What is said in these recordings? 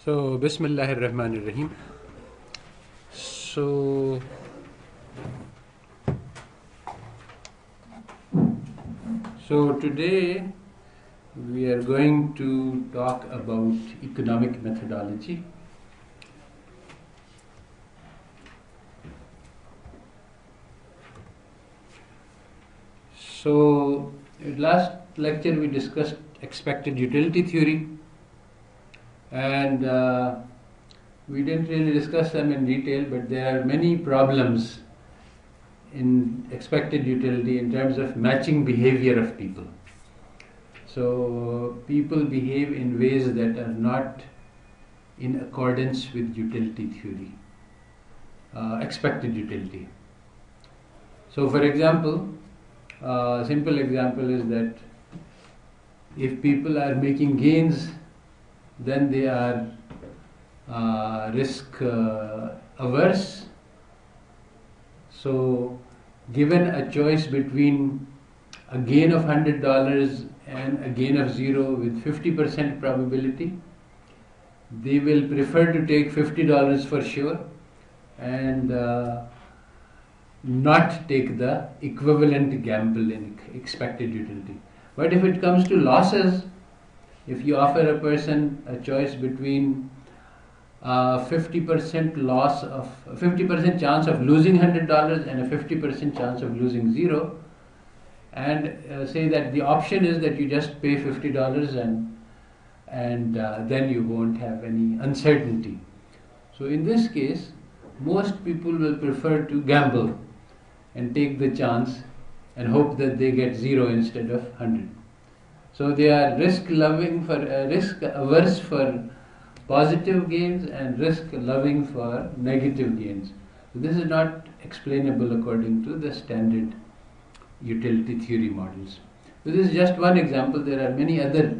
So, Bismillahir Rahmanir Rahim. So today we are going to talk about economic methodology. So, in last lecture we discussed expected utility theory, and we didn't really discuss them in detail, but there are many problems in expected utility in terms of matching behavior of people. So people behave in ways that are not in accordance with utility theory, expected utility. So for example, a simple example is that if people are making gains, then they are risk averse. So given a choice between a gain of $100 and a gain of 0 with 50% probability, they will prefer to take $50 for sure and not take the equivalent gamble in expected utility. But if it comes to losses, if you offer a person a choice between 50% loss of 50% chance of losing $100 and a 50% chance of losing 0, and say that the option is that you just pay $50 and then you won't have any uncertainty. So in this case, most people will prefer to gamble and take the chance and hope that they get 0 instead of 100. So they are risk averse for positive gains and risk loving for negative gains. So this is not explainable according to the standard utility theory models. So this is just one example. There are many other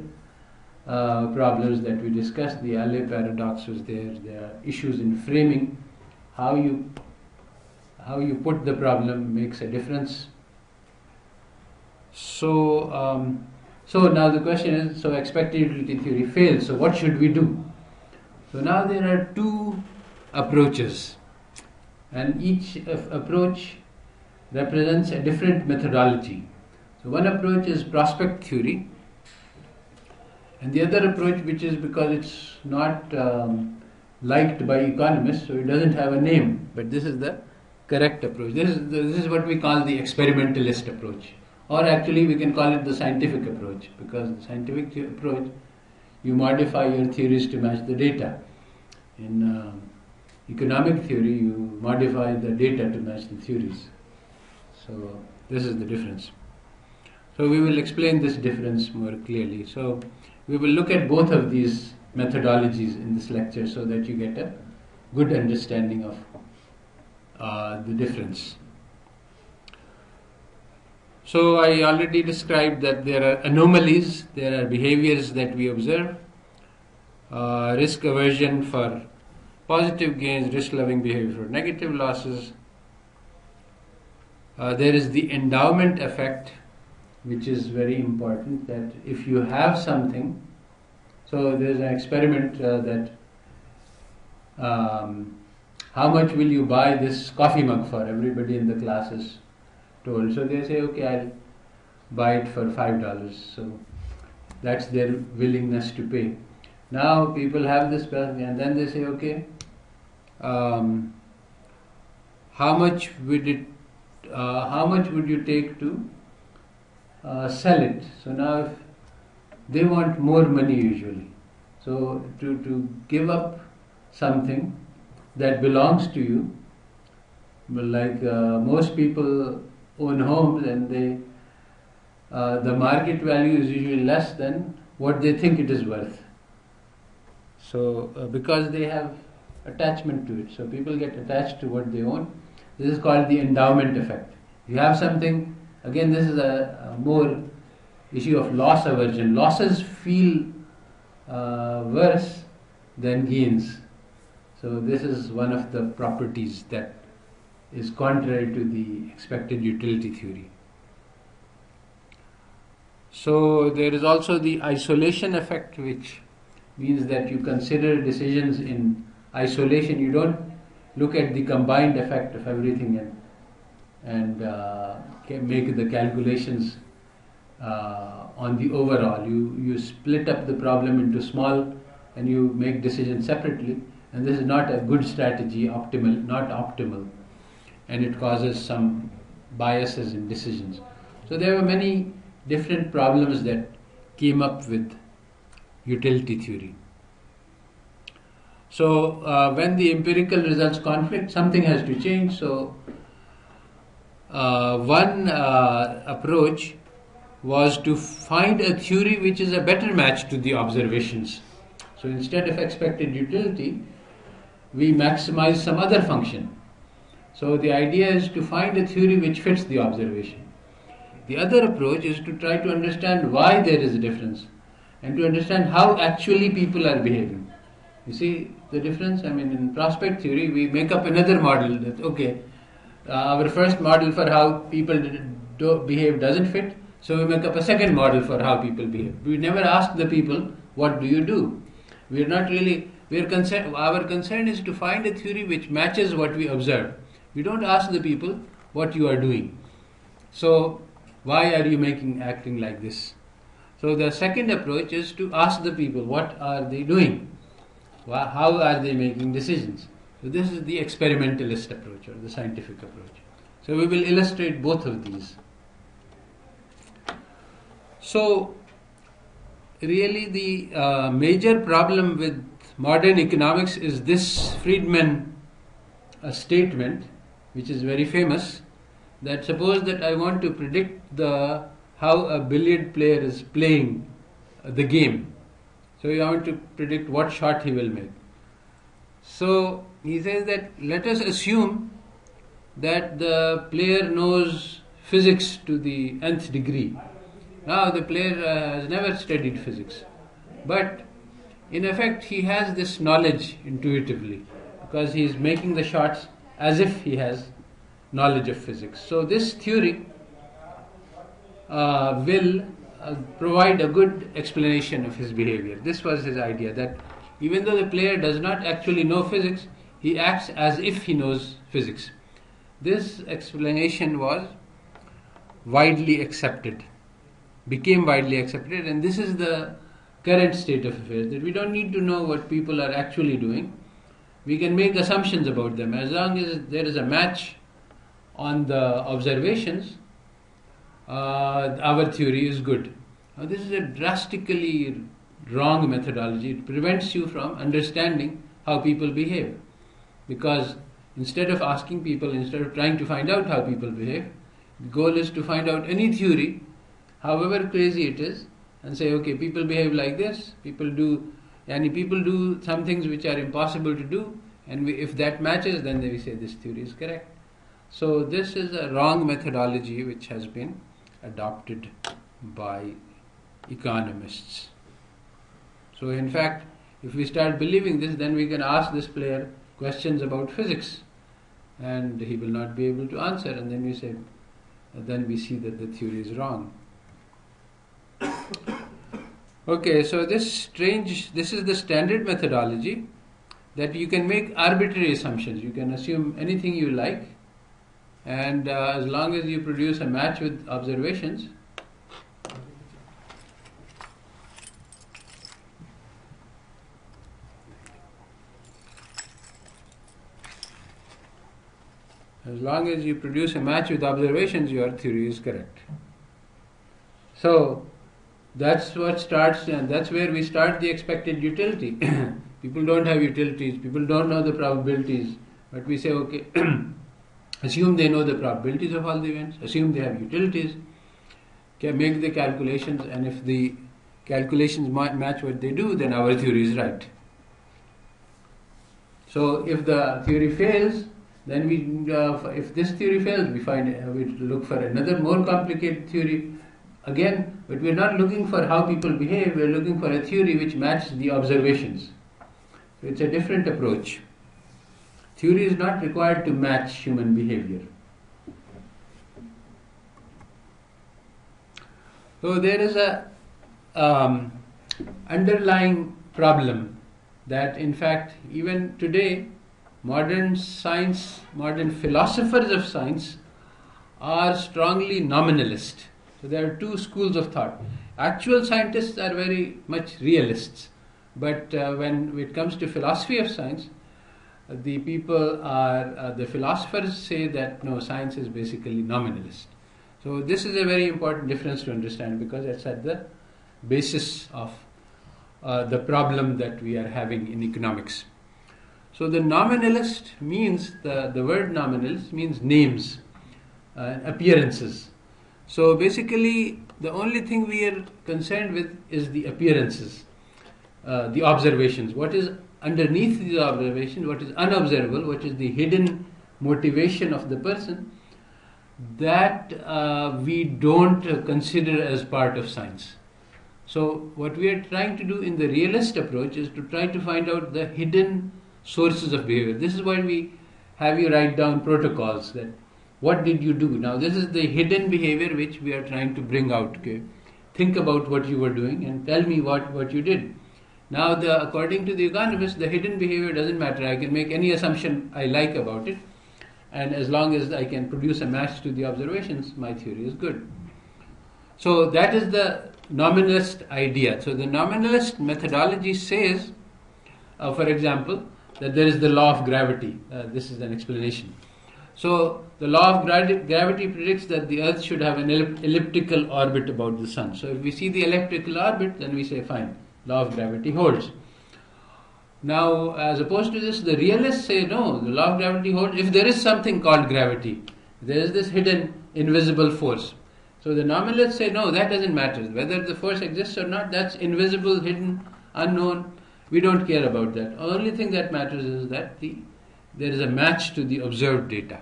problems that we discussed. The Allais paradox was there. There are issues in framing. How you put the problem makes a difference. So now the question is, so expected utility theory fails, so what should we do? So now there are two approaches, and each approach represents a different methodology. So one approach is prospect theory, and the other approach, which is because it's not liked by economists, so it doesn't have a name, but this is the correct approach. This is what we call the experimentalist approach. Or actually we can call it the scientific approach, because the scientific approach, you modify your theories to match the data. In economic theory, you modify the data to match the theories. So this is the difference. So we will explain this difference more clearly. So we will look at both of these methodologies in this lecture so that you get a good understanding of the difference. So I already described that there are anomalies, there are behaviors that we observe, risk aversion for positive gains, risk-loving behavior for negative losses. There is the endowment effect, which is very important, that if you have something, so there's an experiment that how much will you buy this coffee mug for? Everybody in the class is told. So they say, okay, I'll buy it for $5. So that's their willingness to pay. Now people have this person, and then they say, okay, how much would you take to sell it? So now if they want more money usually. So to give up something that belongs to you, like most people own homes, and the market value is usually less than what they think it is worth. So because they have attachment to it, so people get attached to what they own. This is called the endowment effect. You have something, again this is a more issue of loss aversion. Losses feel worse than gains. So this is one of the properties that is contrary to the expected utility theory. So there is also the isolation effect, which means that you consider decisions in isolation. You don't look at the combined effect of everything and make the calculations on the overall. You split up the problem into small and you make decisions separately, and this is not a good strategy, not optimal, and it causes some biases in decisions. So there were many different problems that came up with utility theory. So when the empirical results conflict, something has to change. So one approach was to find a theory which is a better match to the observations. So instead of expected utility, we maximize some other function. So the idea is to find a theory which fits the observation. The other approach is to try to understand why there is a difference and to understand how actually people are behaving. You see the difference? I mean, in prospect theory, we make up another model that, okay, our first model for how people behave doesn't fit, so we make up a second model for how people behave. We never ask the people, what do you do? Our concern is to find a theory which matches what we observe. We don't ask the people what you are doing. So, why are you acting like this? So the second approach is to ask the people, what are they doing? How are they making decisions? So this is the experimentalist approach or the scientific approach. So we will illustrate both of these. So really the major problem with modern economics is this Friedman statement, which is very famous, that suppose that I want to predict how a billiard player is playing the game. So you want to predict what shot he will make. So he says that let us assume that the player knows physics to the nth degree. Now the player has never studied physics, but in effect he has this knowledge intuitively because he is making the shots as if he has knowledge of physics. So this theory will provide a good explanation of his behavior. This was his idea, that even though the player does not actually know physics, he acts as if he knows physics. This explanation was widely accepted, became widely accepted, and this is the current state of affairs, that we don't need to know what people are actually doing. We can make assumptions about them. As long as there is a match on the observations, our theory is good. Now this is a drastically wrong methodology. It prevents you from understanding how people behave, because instead of asking people, instead of trying to find out how people behave, the goal is to find out any theory, however crazy it is, and say, okay, people behave like this, people do some things which are impossible to do, and if that matches, then we say this theory is correct. So this is a wrong methodology which has been adopted by economists. So in fact, if we start believing this, then we can ask this player questions about physics and he will not be able to answer, and then we see that the theory is wrong. Okay, so this is the standard methodology, that you can make arbitrary assumptions. You can assume anything you like, and as long as you produce a match with observations, your theory is correct. So that's what starts, and that's where we start the expected utility. People don't have utilities, people don't know the probabilities, but we say, okay, assume they know the probabilities of all the events, assume they have utilities, make the calculations, and if the calculations match what they do, then our theory is right. So if the theory fails, then if this theory fails, we look for another more complicated theory again, but we're not looking for how people behave, we're looking for a theory which matches the observations. So it's a different approach. Theory is not required to match human behavior. So there is a underlying problem that in fact even today modern science, modern philosophers of science are strongly nominalist. So there are two schools of thought. Actual scientists are very much realists, but when it comes to philosophy of science, the philosophers say that no, science is basically nominalist. So this is a very important difference to understand because it's at the basis of the problem that we are having in economics. So the nominalist means, the word nominalist means names, appearances. So basically the only thing we are concerned with is the appearances, the observations. What is underneath these observations, what is unobservable, what is the hidden motivation of the person, that we don't consider as part of science. So what we are trying to do in the realist approach is to try to find out the hidden sources of behavior. This is why we have you write down protocols, that what did you do? Now this is the hidden behavior which we are trying to bring out. Okay? Think about what you were doing and tell me what you did. Now according to the economists, the hidden behavior doesn't matter. I can make any assumption I like about it, and as long as I can produce a match to the observations, my theory is good. So that is the nominalist idea. So the nominalist methodology says, for example, that there is the law of gravity. This is an explanation. So the law of gravity predicts that the Earth should have an elliptical orbit about the Sun. So if we see the elliptical orbit, then we say fine, law of gravity holds. Now, as opposed to this, the realists say no, the law of gravity holds if there is something called gravity. There is this hidden, invisible force. So the nominalists say no, that doesn't matter. Whether the force exists or not, that's invisible, hidden, unknown. We don't care about that. Only thing that matters is that there is a match to the observed data.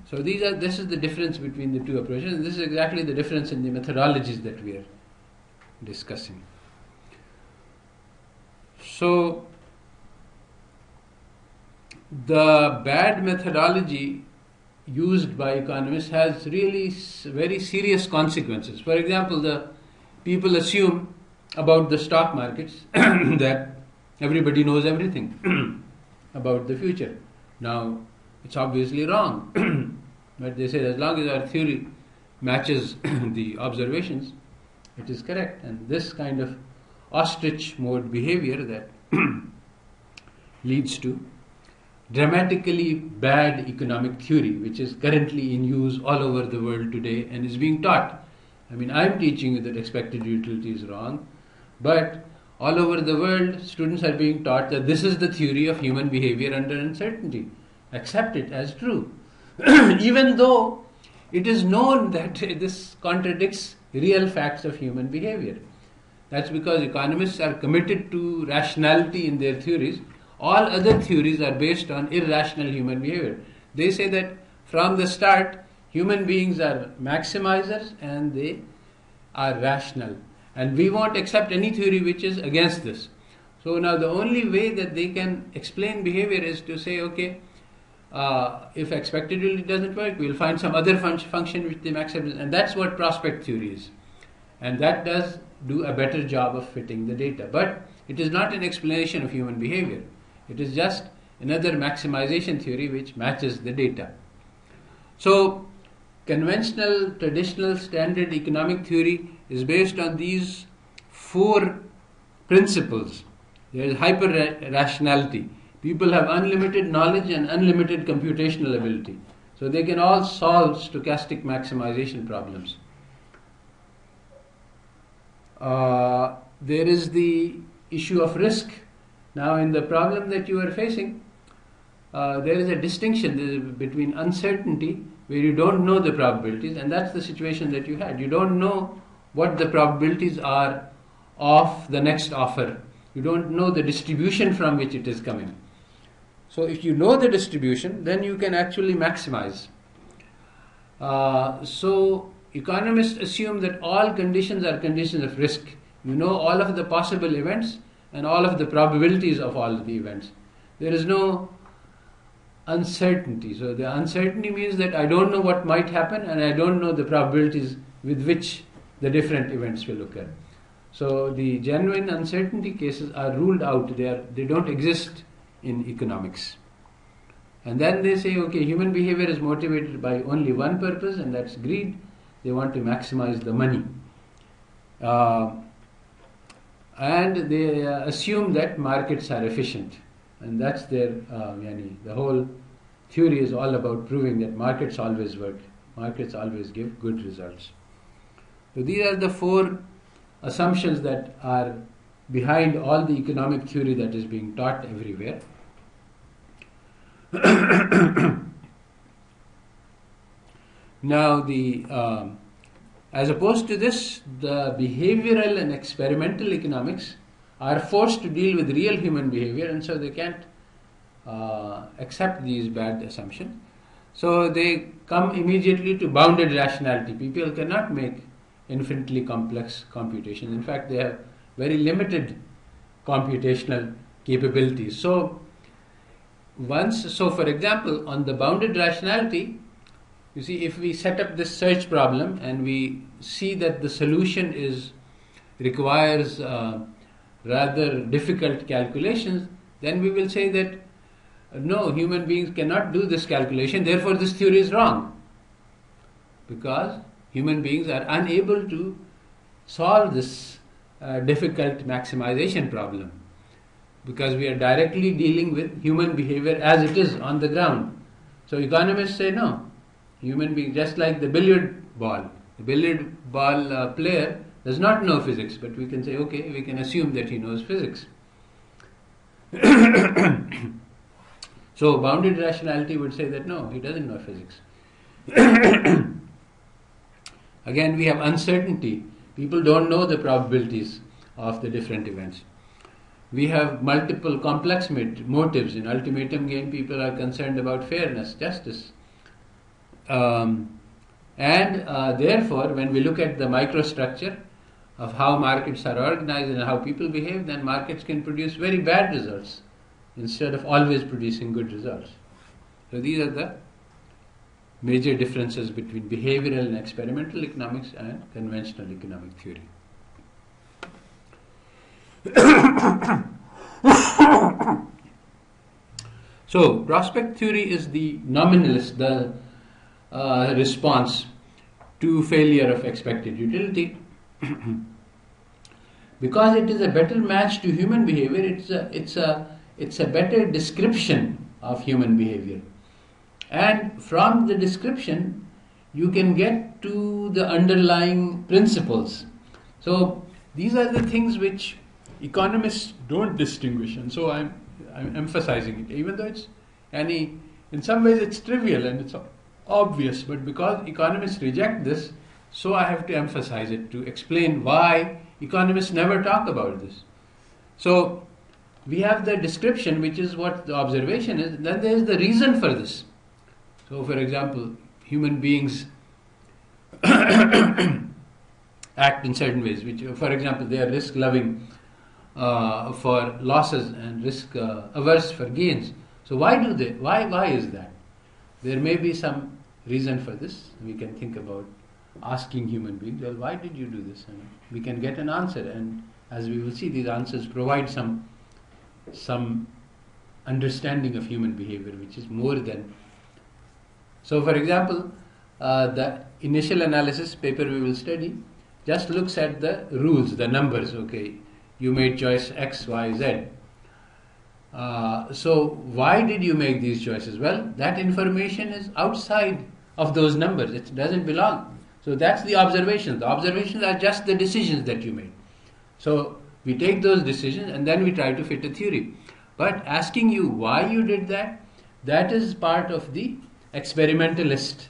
So this is the difference between the two approaches, and this is exactly the difference in the methodologies that we are discussing. So the bad methodology used by economists has really very serious consequences. For example, the people assume about the stock markets that everybody knows everything about the future. Now, it's obviously wrong, but they say as long as our theory matches the observations, it is correct. And this kind of ostrich mode behavior that leads to dramatically bad economic theory, which is currently in use all over the world today and is being taught. I mean, I'm teaching you that expected utility is wrong, but all over the world, students are being taught that this is the theory of human behavior under uncertainty. Accept it as true. Even though it is known that this contradicts real facts of human behavior. That's because economists are committed to rationality in their theories. All other theories are based on irrational human behavior. They say that from the start, human beings are maximizers and they are rational. And we won't accept any theory which is against this. So now the only way that they can explain behavior is to say, okay, if expected utility doesn't work, we'll find some other function which they maximize. And that's what prospect theory is. And that does do a better job of fitting the data. But it is not an explanation of human behavior. It is just another maximization theory which matches the data. So conventional, traditional, standard economic theory is based on these four principles. There is hyper-rationality. People have unlimited knowledge and unlimited computational ability. So they can all solve stochastic maximization problems. There is the issue of risk. Now in the problem that you are facing, there is a distinction between uncertainty, where you don't know the probabilities, and that's the situation that you had. You don't know what the probabilities are of the next offer. You don't know the distribution from which it is coming. So if you know the distribution, then you can actually maximize. So economists assume that all conditions are conditions of risk. You know all of the possible events and all of the probabilities of all of the events. There is no uncertainty. So the uncertainty means that I don't know what might happen and I don't know the probabilities with which the different events will occur. So the genuine uncertainty cases are ruled out. They don't exist in economics. And then they say, okay, human behavior is motivated by only one purpose, and that's greed. They want to maximize the money. And they assume that markets are efficient. And that's their, the whole theory is all about proving that markets always work. Markets always give good results. So these are the four assumptions that are behind all the economic theory that is being taught everywhere. Now, as opposed to this, the behavioral and experimental economics are forced to deal with real human behavior, and so they can't accept these bad assumptions. So they come immediately to bounded rationality. People cannot make infinitely complex computations. In fact, they have very limited computational capabilities. So for example, on the bounded rationality, you see, if we set up this search problem and we see that the solution requires rather difficult calculations, then we will say that no, human beings cannot do this calculation, therefore this theory is wrong. Because human beings are unable to solve this difficult maximization problem. Because we are directly dealing with human behavior as it is on the ground. So economists say no. Human beings, just like the billiard ball. The billiard ball player does not know physics, but we can say, okay, we can assume that he knows physics. So bounded rationality would say that no, he doesn't know physics. Again, we have uncertainty. People don't know the probabilities of the different events. We have multiple complex motives. In ultimatum game, people are concerned about fairness, justice. Therefore, when we look at the microstructure of how markets are organized and how people behave, then markets can produce very bad results instead of always producing good results. So these are the major differences between behavioral and experimental economics and conventional economic theory. So prospect theory is the nominalist, the response to failure of expected utility. Because it is a better match to human behavior, it's a better description of human behavior. And from the description, you can get to the underlying principles. So these are the things which economists don't distinguish, and so I'm emphasizing it, even though in some ways it's trivial and it's obvious, but because economists reject this, so I have to emphasize it to explain why economists never talk about this. So we have the description, which is what the observation is, then there is the reason for this. So for example, human beings act in certain ways, which, for example, they are risk-loving for losses and risk-averse for gains. So why do they? Why is that? There may be some reason for this. We can think about asking human beings, well, why did you do this? And we can get an answer, and as we will see, these answers provide some understanding of human behavior, which is more than. So, for example, the initial analysis paper we will study just looks at the rules, the numbers. Okay, you made choice X, Y, Z. So why did you make these choices? Well, that information is outside of those numbers. It doesn't belong. So that's the observations. The observations are just the decisions that you made. So we take those decisions and then we try to fit a theory. But asking you why you did that, that is part of the experimentalist.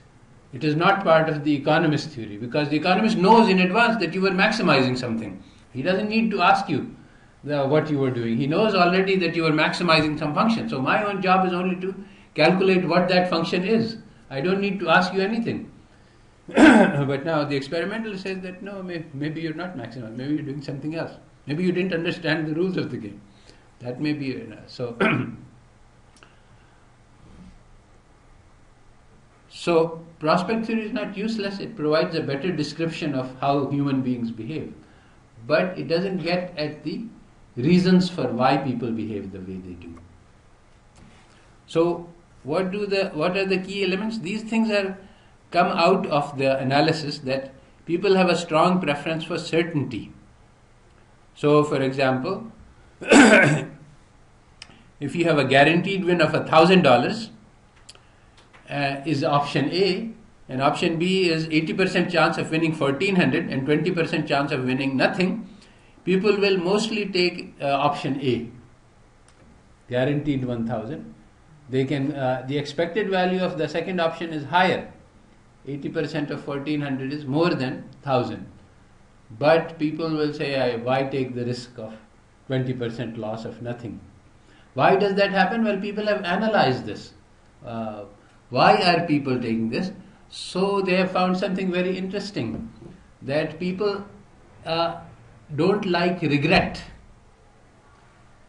It is not part of the economist theory, because the economist knows in advance that you were maximizing something. He doesn't need to ask you what you were doing. He knows already that you were maximizing some function. So my own job is only to calculate what that function is. I don't need to ask you anything. But now the experimentalist says that no, maybe you're not maximizing. Maybe you're doing something else. Maybe you didn't understand the rules of the game. That may be so. So prospect theory is not useless. It provides a better description of how human beings behave. but it doesn't get at the reasons for why people behave the way they do. So what are the key elements? These things are come out of the analysis that people have a strong preference for certainty. So for example, if you have a guaranteed win of $1,000 is option A, and option B is 80% chance of winning 1,400 and 20% chance of winning nothing, people will mostly take option A, guaranteed 1,000. They can the expected value of the second option is higher. 80% of 1,400 is more than 1,000. But people will say, why take the risk of 20% loss of nothing? Why does that happen? Well, people have analyzed this. Why are people taking this? So they have found something very interesting, that people don't like regret.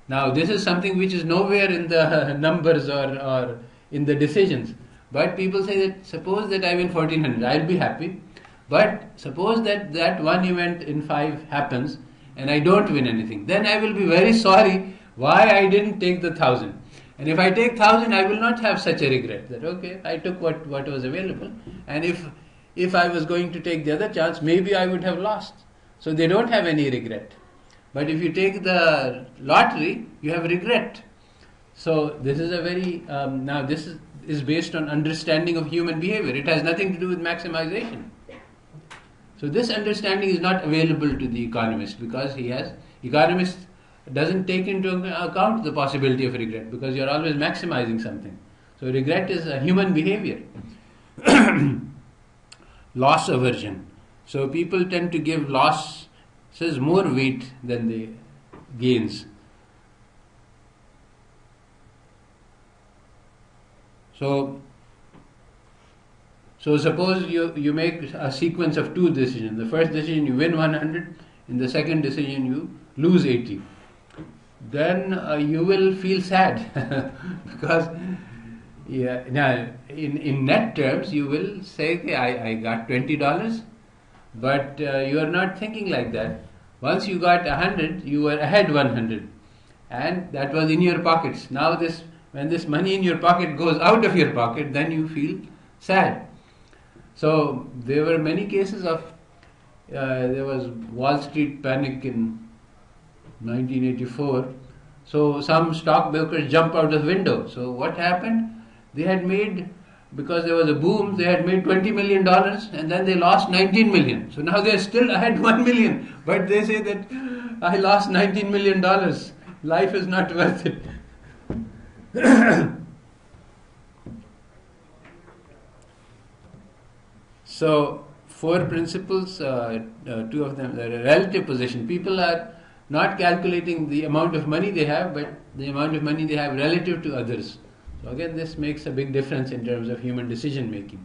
Now, this is something which is nowhere in the numbers or in the decisions. But people say that suppose that I win 1,400, I'll be happy. But suppose that one event in 5 happens and I don't win anything. Then I will be very sorry why I didn't take the 1,000. And if I take 1,000, I will not have such a regret that, okay, I took what was available. And if I was going to take the other chance, maybe I would have lost. So they don't have any regret. But if you take the lottery, you have regret. So this is a very, now this is based on understanding of human behavior. It has nothing to do with maximization. So this understanding is not available to the economist, because economist doesn't take into account the possibility of regret, because you're always maximizing something. So regret is a human behavior. Loss aversion. So people tend to give losses more weight than the gains. So suppose you make a sequence of 2 decisions. The first decision you win 100, in the second decision you lose 80. Then you will feel sad because now in net terms you will say, okay, I got $20, but you are not thinking like that. Once you got 100, you were ahead 100, and that was in your pockets. Now when this money in your pocket goes out of your pocket, then you feel sad. So there were many cases of there was Wall Street panic in 1984. So some stockbrokers jumped out of the window. So what happened? They had made, because there was a boom, they had made $20 million and then they lost 19 million. So now they're still ahead 1 million. But they say that I lost $19 million. Life is not worth it. So 4 principles, 2 of them, the relative position. People are not calculating the amount of money they have, but the amount of money they have relative to others. So again, this makes a big difference in terms of human decision making.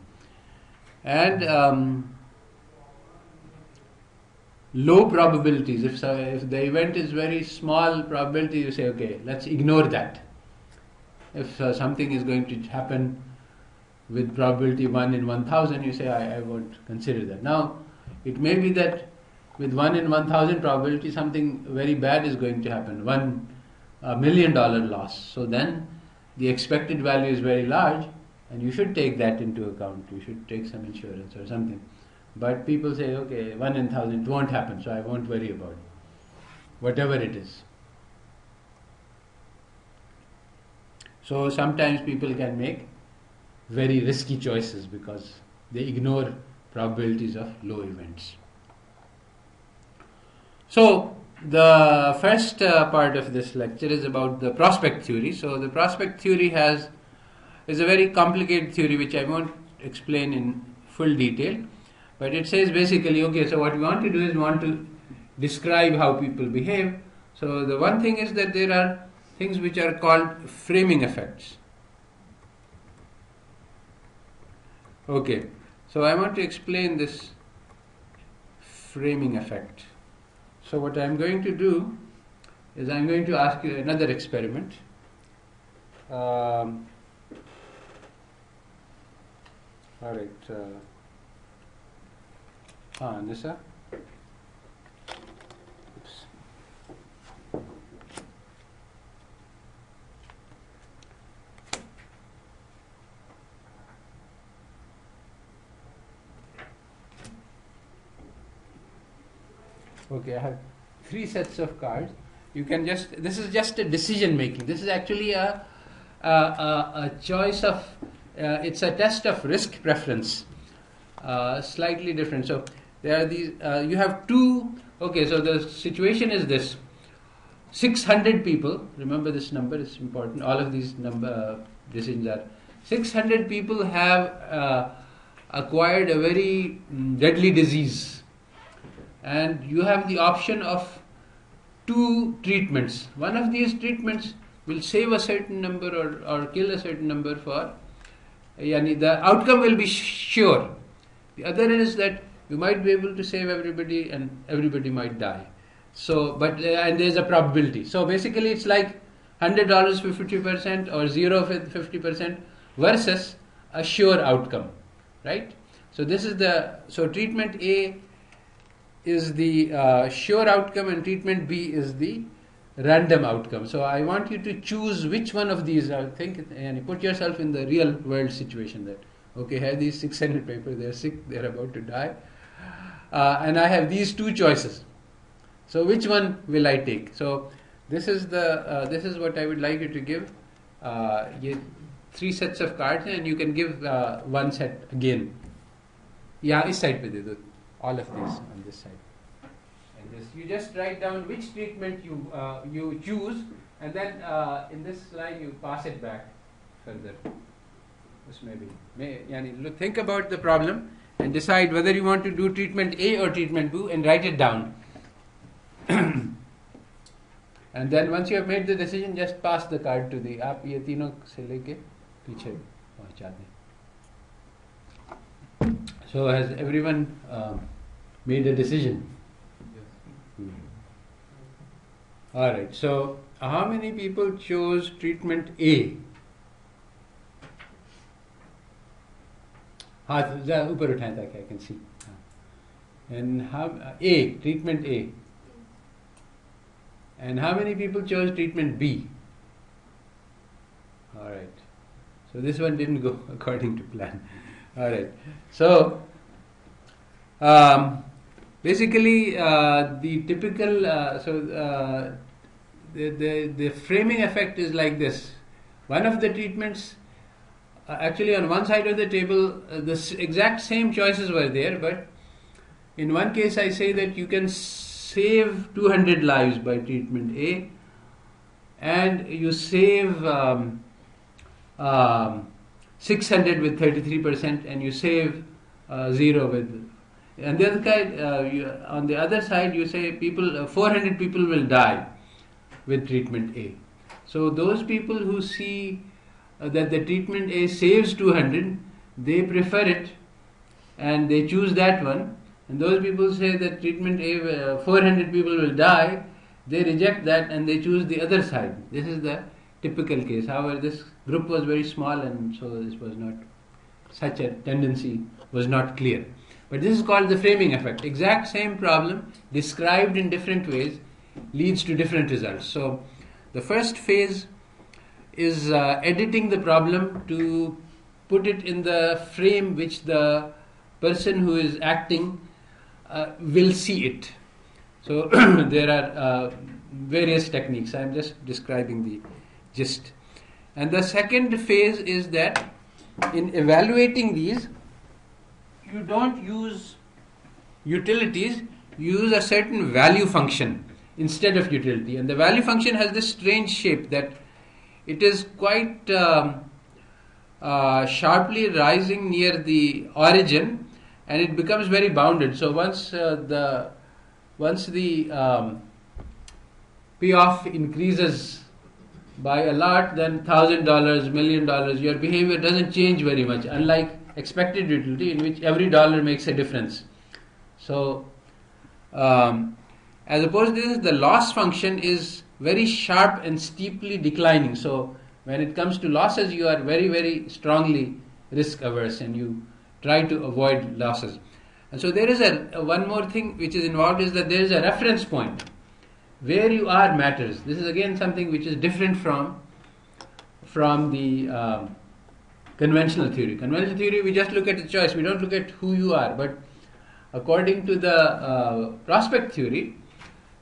And low probabilities. If the event is very small probability, you say, okay, let's ignore that. If something is going to happen with probability 1 in 1,000, you say, I won't consider that. Now, it may be that with 1 in 1,000 probability, something very bad is going to happen, $1 million loss. So then the expected value is very large, and you should take that into account. You should take some insurance or something. But people say, okay, 1 in 1,000, it won't happen, so I won't worry about it, whatever it is. So sometimes people can make very risky choices because they ignore probabilities of low events. So the first part of this lecture is about the prospect theory. So the prospect theory is a very complicated theory which I won't explain in full detail, but it says basically, okay, so what we want to do is we want to describe how people behave. So the one thing is that there are things which are called framing effects. Okay, so I want to explain this framing effect. So what I'm going to do is I'm going to ask you another experiment. All right. Nisa? Okay, I have 3 sets of cards. You can just, this is just a decision making. This is actually a choice of, it's a test of risk preference, slightly different. So there are these, you have 2, okay, so the situation is this. 600 people, remember this number is important, all of these decisions are, 600 people have acquired a very deadly disease, and you have the option of 2 treatments. One of these treatments will save a certain number or kill a certain number for, the outcome will be sure. The other is that you might be able to save everybody and everybody might die. So, but and there's a probability. So basically, it's like $100 for 50% or 0 for 50% versus a sure outcome, right? So this is so treatment A is the sure outcome and treatment B is the random outcome. So I want you to choose which one of these. Think and put yourself in the real world situation that okay, I have these 600 people. They're sick. They're about to die, and I have these 2 choices. So which one will I take? So this is what I would like you to give. 3 sets of cards, and you can give 1 set again. Yeah, this side pe de do. All of this on this side. And this, you just write down which treatment you choose, and then in this slide you pass it back further. This maybe. Think about the problem and decide whether you want to do treatment A or treatment B, and write it down. And then once you have made the decision, just pass the card to the आप ये तीनों से लेके पीछे पहुंचा दें. So has everyone made a decision? Yes. All right. So how many people chose treatment A? हाथ ऊपर उठाएं ताकि I can see. And how treatment A. And how many people chose treatment B? All right. So this one didn't go according to plan. All right. So basically, the typical the framing effect is like this. One of the treatments, actually on one side of the table, the exact same choices were there, but in one case I say that you can save 200 lives by treatment A, and you save 600 with 33%, and you save 0 with. And the other kind, on the other side, you say 400 people will die with treatment A. So those people who see that the treatment A saves 200, they prefer it, and they choose that one. And those people say that treatment A, 400 people will die, they reject that and they choose the other side. This is the typical case. However, this group was very small, and so this was not, such a tendency was not clear. But this is called the framing effect. Exact same problem described in different ways leads to different results. So the first phase is editing the problem to put it in the frame which the person who is acting will see it. So there are various techniques. I am just describing the gist. And the second phase is that in evaluating these, you don't use utilities, you use a certain value function instead of utility. And the value function has this strange shape that it is quite sharply rising near the origin, and it becomes very bounded. So once the payoff increases by a lot, then $1,000, $1 million, your behavior doesn't change very much, unlike expected utility, in which every dollar makes a difference. So as opposed to this, the loss function is very sharp and steeply declining. So when it comes to losses, you are very, very strongly risk averse, and you try to avoid losses. And so there is one more thing which is involved, is that there is a reference point. Where you are matters. This is again something which is different from the conventional theory. Conventional theory, we just look at the choice. We don't look at who you are. But according to the prospect theory,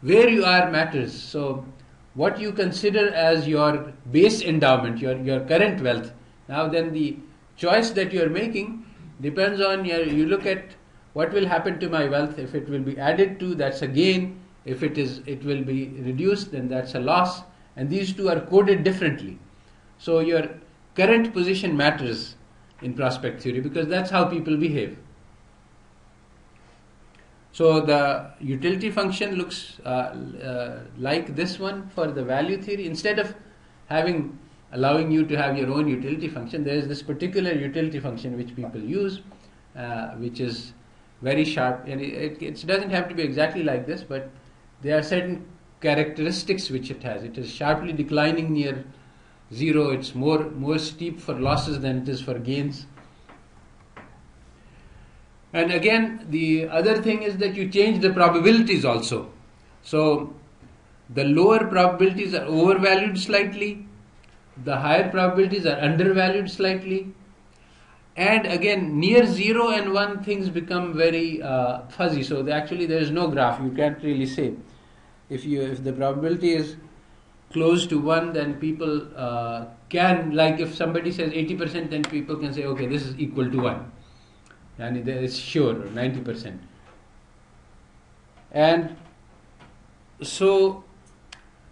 where you are matters. So what you consider as your base endowment, your current wealth, now then the choice that you are making depends on you look at what will happen to my wealth. If it will be added to, that's a gain. If it will be reduced, then that's a loss. And these two are coded differently. So your current position matters in prospect theory because that's how people behave. So the utility function looks like this one for the value theory. Instead of allowing you to have your own utility function, there is this particular utility function which people use, which is very sharp. And it doesn't have to be exactly like this, but there are certain characteristics which it has. It is sharply declining near zero. It's more steep for losses than it is for gains. And again, the other thing is that you change the probabilities also. So the lower probabilities are overvalued slightly, the higher probabilities are undervalued slightly, and again near 0 and 1 things become very fuzzy. So actually there is no graph. You can't really say. If the probability is close to 1, then people can, like if somebody says 80%, then people can say, okay, this is equal to 1. And there is sure, 90%. And so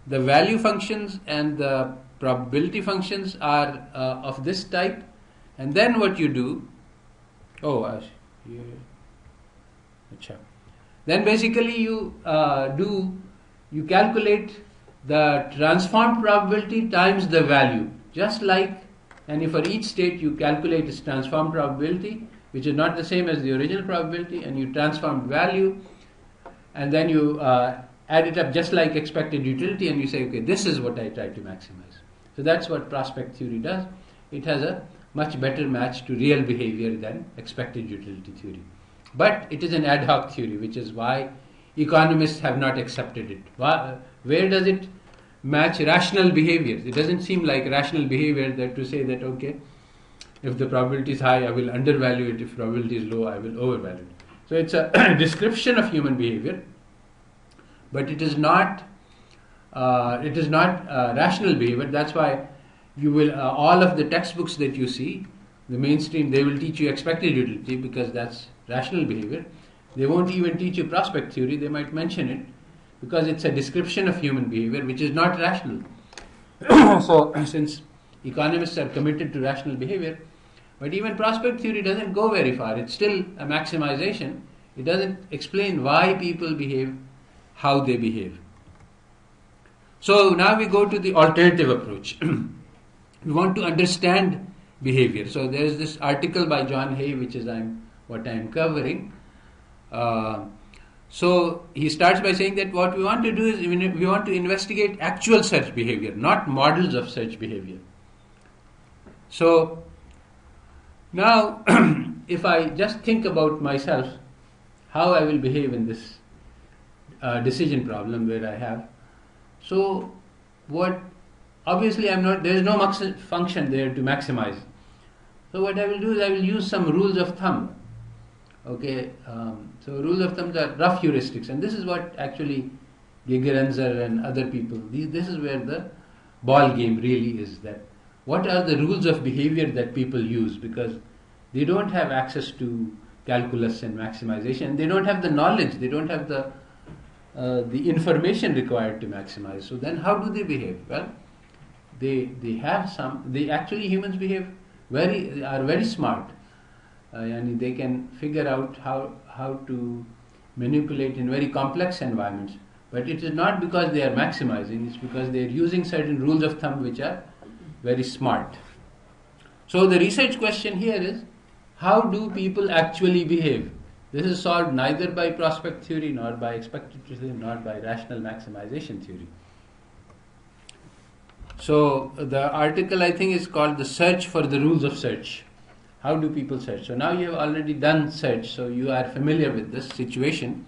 the value functions and the probability functions are of this type. And then what you do, then basically you calculate the transformed probability times the value. Just like, and for each state you calculate its transformed probability, which is not the same as the original probability, and you transform value, and then you add it up just like expected utility, and you say, okay, this is what I try to maximize. So that's what prospect theory does. It has a much better match to real behavior than expected utility theory. But it is an ad hoc theory, which is why economists have not accepted it. Where does it match rational behavior? It doesn't seem like rational behavior that to say that, okay, if the probability is high, I will undervalue it. If probability is low, I will overvalue it. So it's a description of human behavior, but it is not rational behavior. That's why you will all of the textbooks that you see, the mainstream, they will teach you expected utility because that's rational behavior. They won't even teach you prospect theory. They might mention it because it's a description of human behavior which is not rational. So since economists are committed to rational behavior, but even prospect theory doesn't go very far. It's still a maximization. It doesn't explain why people behave how they behave. So now we go to the alternative approach. We want to understand behavior. So there is this article by John Hay, which is what I'm covering. So he starts by saying that what we want to do is we want to investigate actual search behavior, not models of search behavior. So now if I just think about myself, how I will behave in this decision problem where I have. So obviously there is no function there to maximize. So what I will do is I will use some rules of thumb. Okay, so rules of thumb are rough heuristics, and this is what actually Gigerenzer and other people, this is where the ball game really is, that what are the rules of behavior that people use, because they don't have access to calculus and maximization, they don't have the knowledge, they don't have the information required to maximize. So then how do they behave? Well, actually humans behave are very smart. And they can figure out how to manipulate in very complex environments. But it is not because they are maximizing, it's because they are using certain rules of thumb which are very smart. So the research question here is, how do people actually behave? This is solved neither by prospect theory, nor by expected theory, nor by rational maximization theory. So the article, I think, is called The Search for the Rules of Search. How do people search? So now you have already done search, so you are familiar with this situation.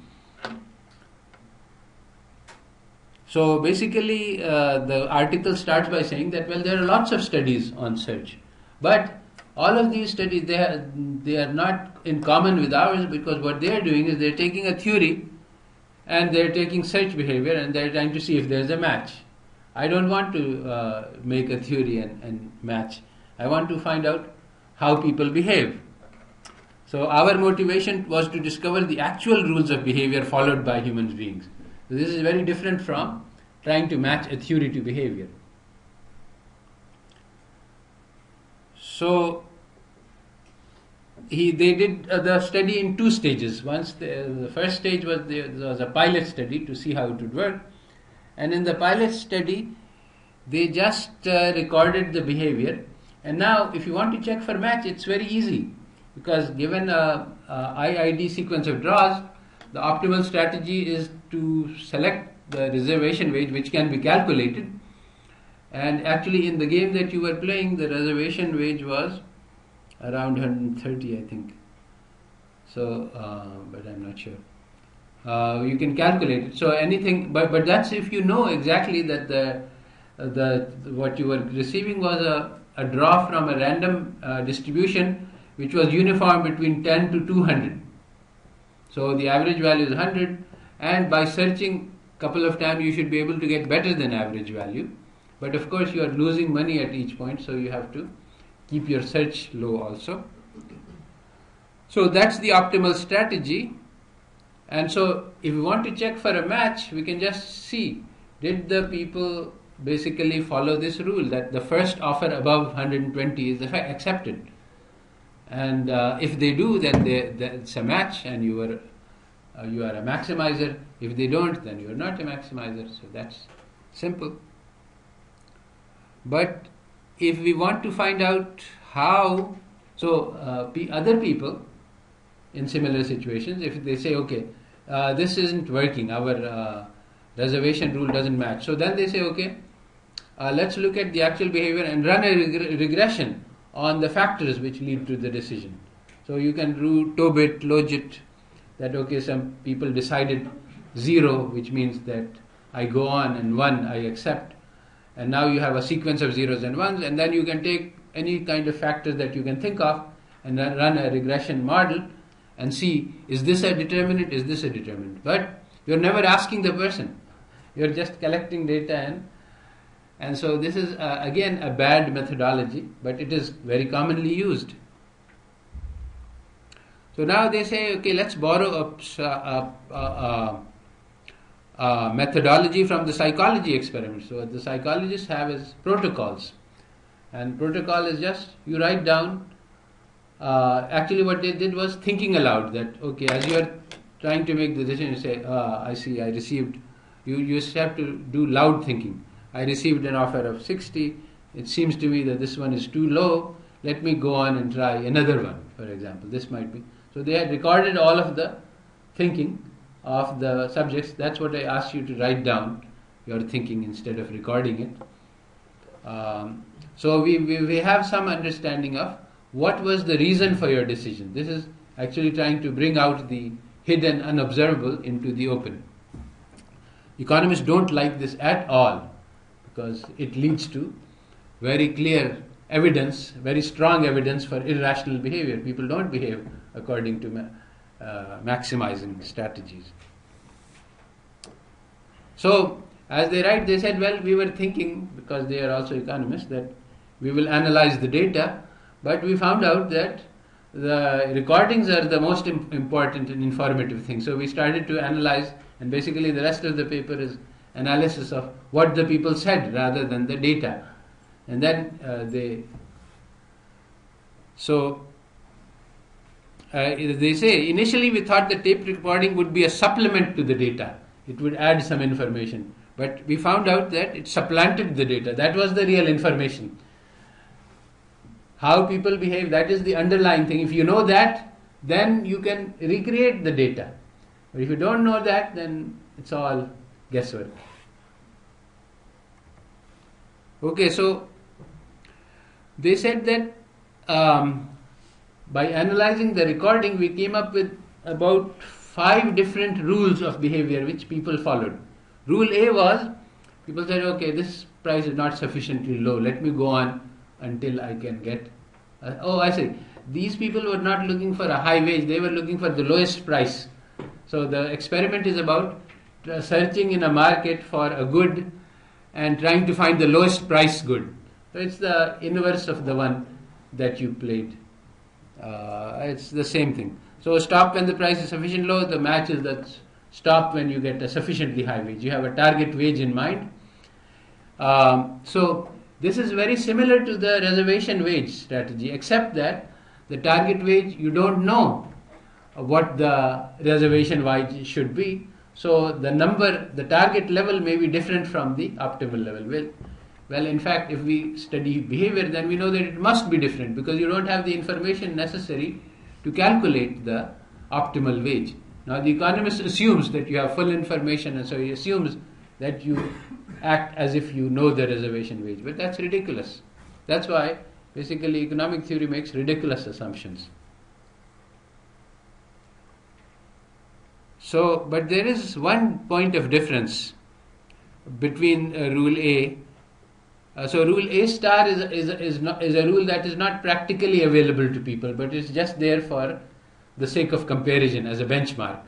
So basically the article starts by saying that, well, there are lots of studies on search, but all of these studies, they are not in common with ours, because what they are doing is they are taking a theory and they're taking search behavior and they're trying to see if there's a match. I don't want to make a theory and match. I want to find out how people behave. So our motivation was to discover the actual rules of behavior followed by human beings. So this is very different from trying to match a theory to behavior. So they did the study in two stages. Once the first stage was there was a pilot study to see how it would work, and in the pilot study they just recorded the behavior. And now if you want to check for match, it's very easy, because given a IID sequence of draws, the optimal strategy is to select the reservation wage, which can be calculated. And actually in the game that you were playing, the reservation wage was around 130, I think. So, but I'm not sure. You can calculate it. So anything, but that's if you know exactly that the what you were receiving was a draw from a random distribution which was uniform between 10 to 200. So the average value is 100, and by searching a couple of times you should be able to get better than average value. But of course you are losing money at each point, so you have to keep your search low also. So that's the optimal strategy. And so if we want to check for a match, we can just see, did the people basically follow this rule that the first offer above 120 is accepted? And if they do, then it's a match and you are a maximizer. If they don't, then you are not a maximizer. So that's simple. But if we want to find out how, so other people in similar situations, if they say, okay, this isn't working, our reservation rule doesn't match, so then they say, okay, let's look at the actual behavior and run a regression on the factors which lead to the decision. So you can do Tobit, Logit, that okay, some people decided 0, which means that I go on, and 1 I accept. And now you have a sequence of zeros and ones, and then you can take any kind of factors that you can think of and then run a regression model and see, is this a determinant, is this a determinant? But you're never asking the person. You're just collecting data, and so this is again a bad methodology, but it is very commonly used. So now they say, okay, let's borrow a methodology from the psychology experiment. So what the psychologists have is protocols, and protocol is just you write down. Actually, what they did was thinking aloud. That okay, as you are trying to make the decision, you say, I see, I received. You have to do loud thinking. I received an offer of 60. It seems to me that this one is too low. Let me go on and try another one, for example. This might be. So they had recorded all of the thinking of the subjects. That's what I asked you to write down, your thinking, instead of recording it. So we have some understanding of what was the reason for your decision. This is actually trying to bring out the hidden, unobservable into the open. Economists don't like this at all, because it leads to very clear evidence, very strong evidence for irrational behavior. People don't behave according to maximizing strategies. So, as they write, they said, well, we were thinking, because they are also economists, that we will analyze the data, but we found out that the recordings are the most important and informative thing. So we started to analyze, and basically the rest of the paper is analysis of what the people said rather than the data. And then they say, initially we thought the tape recording would be a supplement to the data. It would add some information. But we found out that it supplanted the data. That was the real information. How people behave, that is the underlying thing. If you know that, then you can recreate the data. But if you don't know that, then it's all guesswork. Okay, so they said that by analyzing the recording, we came up with about 5 different rules of behavior which people followed. Rule A was, people said, okay, this price is not sufficiently low, let me go on until I can get... I see. These people were not looking for a high wage, they were looking for the lowest price. So the experiment is about searching in a market for a good and trying to find the lowest price good. So it's the inverse of the one that you played. It's the same thing. So stop when the price is sufficient low. The match is that stop when you get a sufficiently high wage. You have a target wage in mind. So this is very similar to the reservation wage strategy, except that the target wage, you don't know what the reservation wage should be. So the target level may be different from the optimal level. Well, in fact, if we study behavior, then we know that it must be different because you don't have the information necessary to calculate the optimal wage. Now, the economist assumes that you have full information, and so he assumes that you act as if you know the reservation wage. But that's ridiculous. That's why, basically, economic theory makes ridiculous assumptions. So, but there is one point of difference between rule A. So rule A star is a rule that is not practically available to people, but it's just there for the sake of comparison as a benchmark.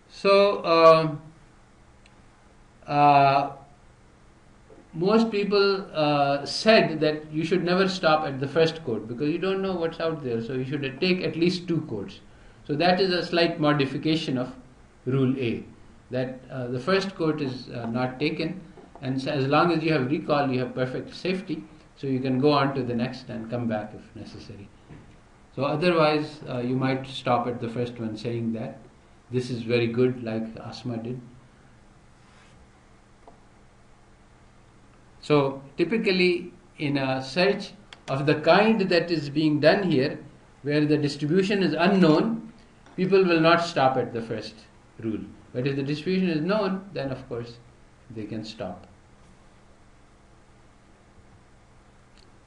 So most people said that you should never stop at the first quote because you don't know what's out there, so you should take at least 2 quotes. So that is a slight modification of rule A, that the first quote is not taken, and so as long as you have recall, you have perfect safety, so you can go on to the next and come back if necessary. So otherwise, you might stop at the first one saying that this is very good, like Asma did. So typically in a search of the kind that is being done here, where the distribution is unknown, people will not stop at the first rule. But if the distribution is known, then of course they can stop.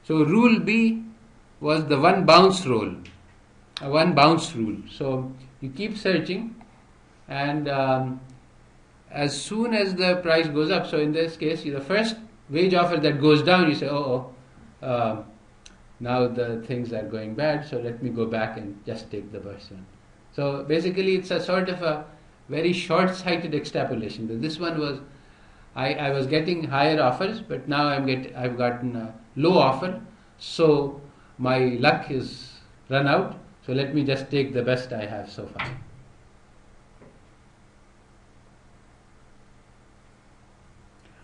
So rule B was the one bounce rule. So you keep searching, and as soon as the price goes up, so in this case, the first wage offer that goes down, you say, now the things are going bad, so let me go back and just take the first one. So basically it's a sort of a very short-sighted extrapolation. This one was, I was getting higher offers, but now I've gotten a low offer, so my luck is run out, so let me just take the best I have so far.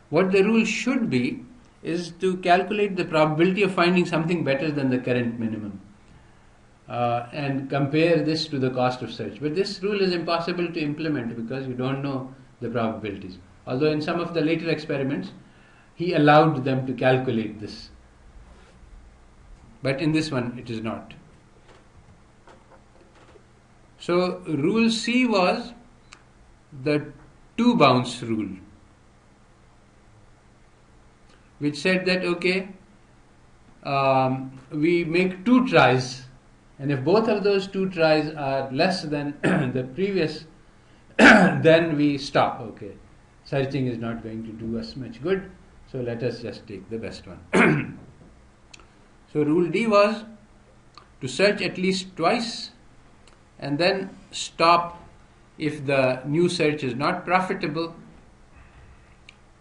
What the rule should be is to calculate the probability of finding something better than the current minimum and compare this to the cost of search. But this rule is impossible to implement because you don't know the probabilities. Although in some of the later experiments, he allowed them to calculate this. But in this one, it is not. So rule C was the 2 bounce rule, which said that, we make 2 tries, and if both of those 2 tries are less than the previous, then we stop. Searching is not going to do us much good, so let us just take the best one. So rule D was to search at least twice and then stop if the new search is not profitable.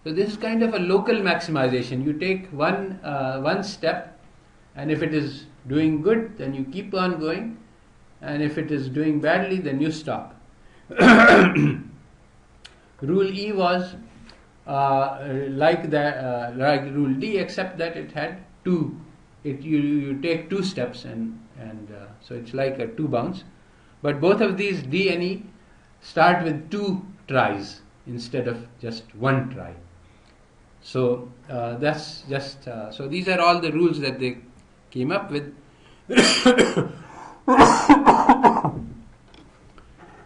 So this is kind of a local maximization. You take one step, and if it is doing good, then you keep on going, and if it is doing badly, then you stop. Rule E was like rule D, except that it had 2. You take 2 steps, and so it's like a 2 bounce. But both of these D and E start with 2 tries instead of just 1 try. So that's just so these are all the rules that they came up with.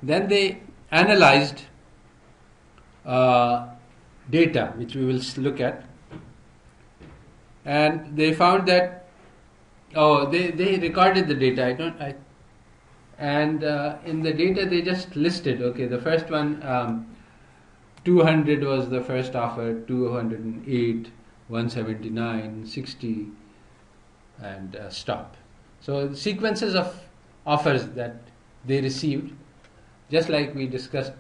Then they analyzed data, which we will look at, and they found that they recorded the data. And in the data they just listed. The first one. 200 was the first offer, 208, 179, 60, and stop. So the sequences of offers that they received, just like we discussed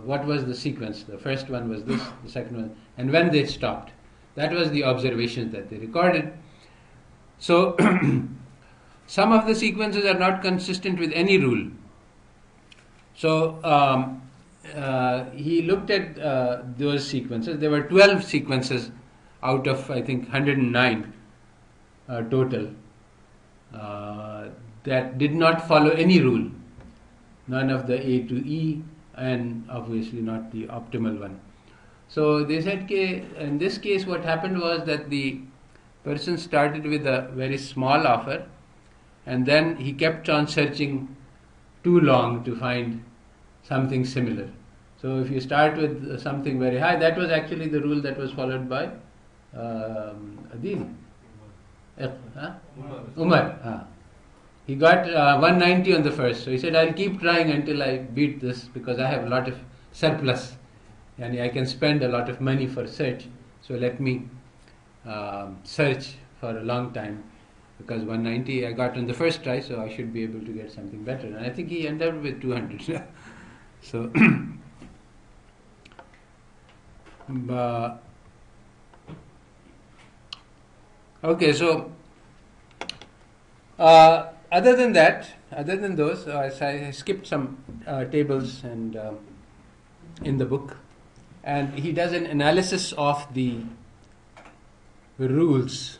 what was the sequence. The first one was this, the second one, and when they stopped. That was the observations that they recorded. So some of the sequences are not consistent with any rule. So he looked at those sequences. There were 12 sequences out of, I think, 109 total that did not follow any rule. None of the A to E, and obviously not the optimal one. So they said, in this case, what happened was that the person started with a very small offer, and then he kept on searching too long to find something similar. So if you start with something very high, that was actually the rule that was followed by Adil. Umar. He got 190 on the first. So he said, I'll keep trying until I beat this because I have a lot of surplus. And I can spend a lot of money for search. So let me search for a long time. Because 190 I got on the first try, so I should be able to get something better. And I think he ended up with 200. So, okay, so other than those, I skipped some tables and in the book, and he does an analysis of the rules.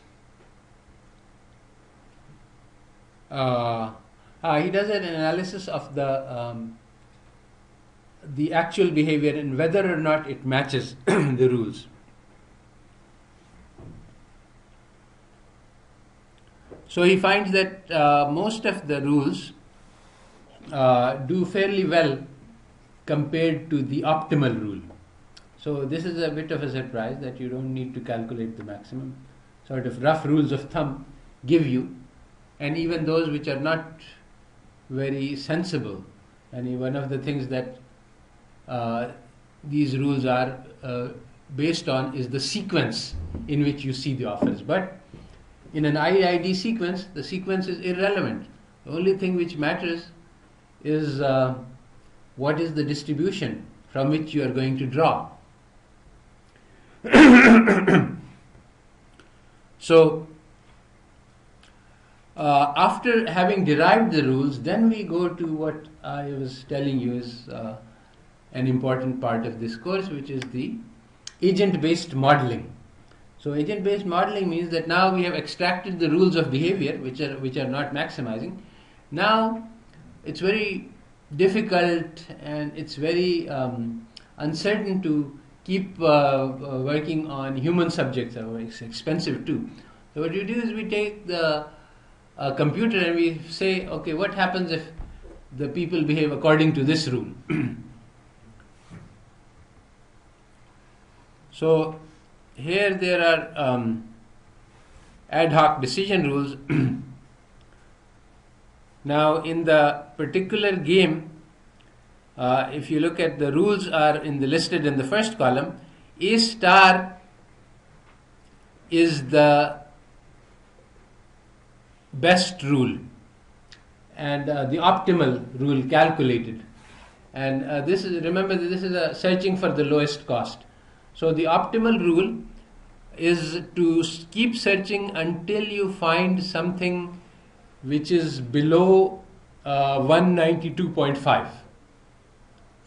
He does an analysis of the actual behavior and whether or not it matches the rules. So he finds that most of the rules do fairly well compared to the optimal rule. So this is a bit of a surprise that you don't need to calculate the maximum. Sort of rough rules of thumb give you, and even those which are not very sensible. And one of the things that these rules are based on is the sequence in which you see the offers. But in an IID sequence, the sequence is irrelevant. The only thing which matters is what is the distribution from which you are going to draw. So, after having derived the rules, then we go to what I was telling you is an important part of this course, which is the agent-based modeling. So agent-based modeling means that now we have extracted the rules of behavior, which are not maximizing. Now it's very difficult and it's very uncertain to keep working on human subjects. It's expensive too. So what we do is we take the computer and we say, okay, what happens if the people behave according to this rule? So here there are ad hoc decision rules. Now in the particular game, if you look at the rules are listed in the first column, A star is the best rule and the optimal rule calculated. And remember that this is a searching for the lowest cost. So the optimal rule is to keep searching until you find something which is below 192.5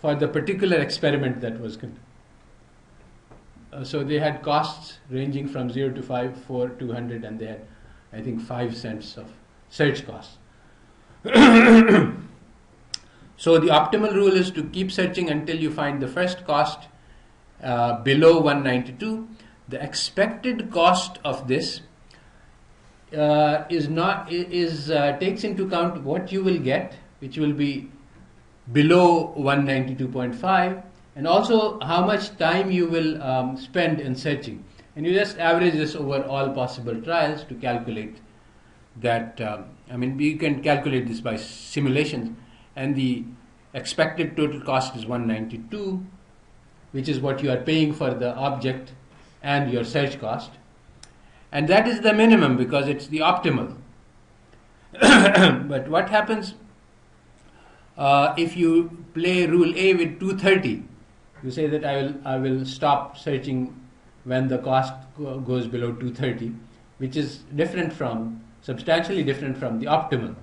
for the particular experiment that was conducted. So they had costs ranging from 0 to 5, 4 to 100, and they had, I think, 5 cents of search costs. So the optimal rule is to keep searching until you find the first cost below 192. The expected cost of this takes into account what you will get, which will be below 192.5, and also how much time you will spend in searching. And you just average this over all possible trials to calculate that. You can calculate this by simulations, and the expected total cost is 192, which is what you are paying for the object and your search cost. And that is the minimum because it's the optimal. But what happens if you play rule A with 230, you say that I will stop searching when the cost goes below 230, which is substantially different from the optimal.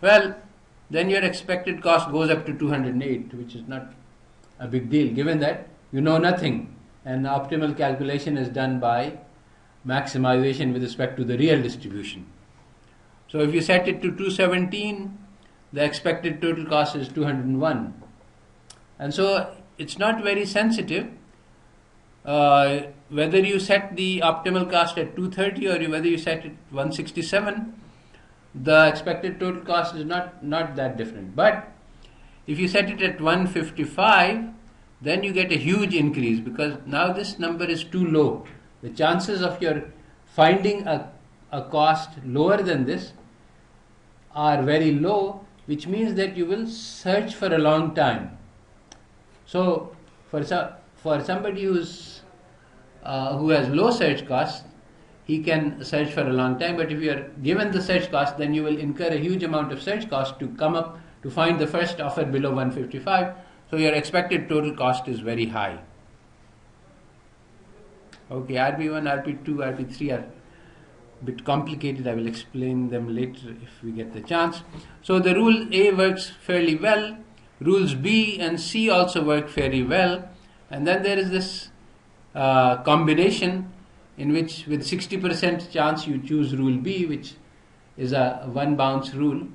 Well, then your expected cost goes up to 208, which is not a big deal, given that you know nothing, and the optimal calculation is done by maximization with respect to the real distribution. So if you set it to 217, the expected total cost is 201. And so it's not very sensitive whether you set the optimal cost at 230 or whether you set it 167, the expected total cost is not that different. But if you set it at 155, then you get a huge increase, because now this number is too low. The chances of your finding a cost lower than this are very low, which means that you will search for a long time. So for somebody who has low search costs, he can search for a long time. But if you are given the search cost, then you will incur a huge amount of search cost to find the first offer below 155. So your expected total cost is very high. Okay, RB1, RB2, RB3 are a bit complicated. I will explain them later if we get the chance. So the rule A works fairly well. Rules B and C also work fairly well. And then there is this combination in which with 60% chance you choose rule B, which is a one bounce rule.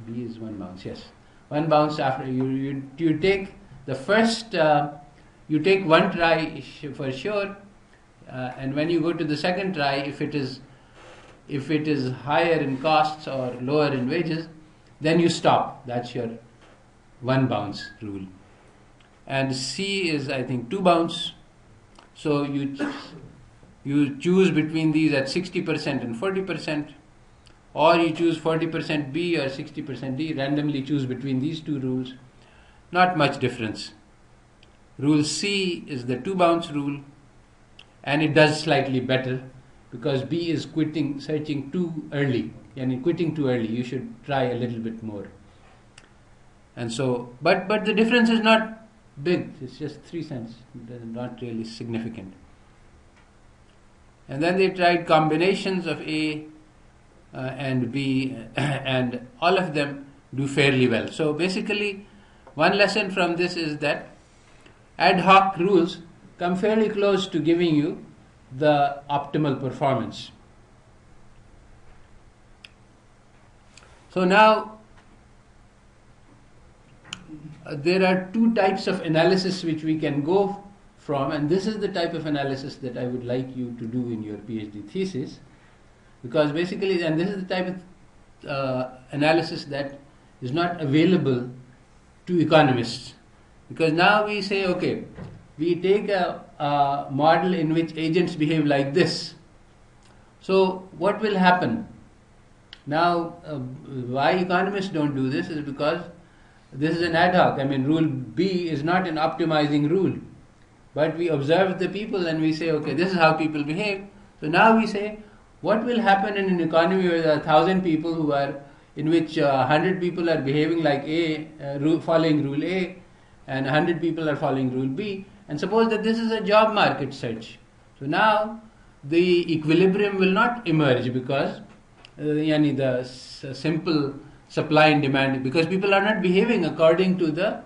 B is one bounce, yes. One bounce after you take the first, you take one try for sure, and when you go to the second try, if it is higher in costs or lower in wages, then you stop. That's your one bounce rule. And C is, I think, two bounce. So you choose between these at 60% and 40%, or you choose 40% B or 60% D, randomly choose between these two rules. Not much difference. Rule C is the two bounce rule, and it does slightly better because B is searching too early. And quitting too early, you should try a little bit more. And so, but the difference is not big, it's just 3 cents, not really significant. And then they tried combinations of A and B, and all of them do fairly well. So basically, one lesson from this is that ad hoc rules come fairly close to giving you the optimal performance. So now, there are two types of analysis which we can go from, and this is the type of analysis that I would like you to do in your PhD thesis, because basically, and this is the type of analysis that is not available to economists, because now we say, okay, we take a model in which agents behave like this. So what will happen? Now, why economists don't do this is because this is an ad hoc. I mean, rule B is not an optimizing rule. But we observe the people and we say, okay, this is how people behave. So now we say, what will happen in an economy where there are 1,000 people in which 100 people are behaving like following rule A, and 100 people are following rule B. And suppose that this is a job market search. So now the equilibrium will not emerge because the simple supply and demand, because people are not behaving according to the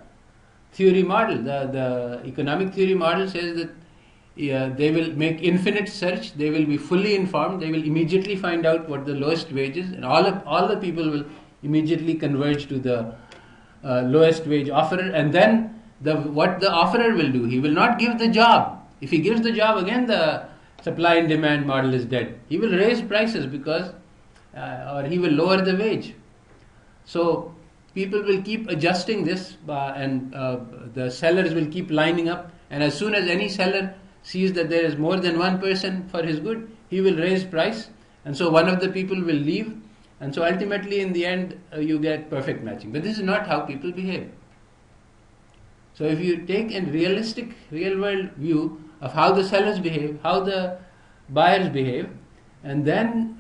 theory model. The economic theory model says that they will make infinite search, they will be fully informed, they will immediately find out what the lowest wage is, and all the people will immediately converge to the lowest wage offerer, and then what the offerer will do, he will not give the job. If he gives the job, again the supply and demand model is dead. He will raise prices because or he will lower the wage. So people will keep adjusting this, and the sellers will keep lining up, and as soon as any seller sees that there is more than one person for his good, he will raise price, and so one of the people will leave, and so ultimately in the end you get perfect matching. But this is not how people behave. So if you take a realistic, real world view of how the sellers behave, how the buyers behave, and then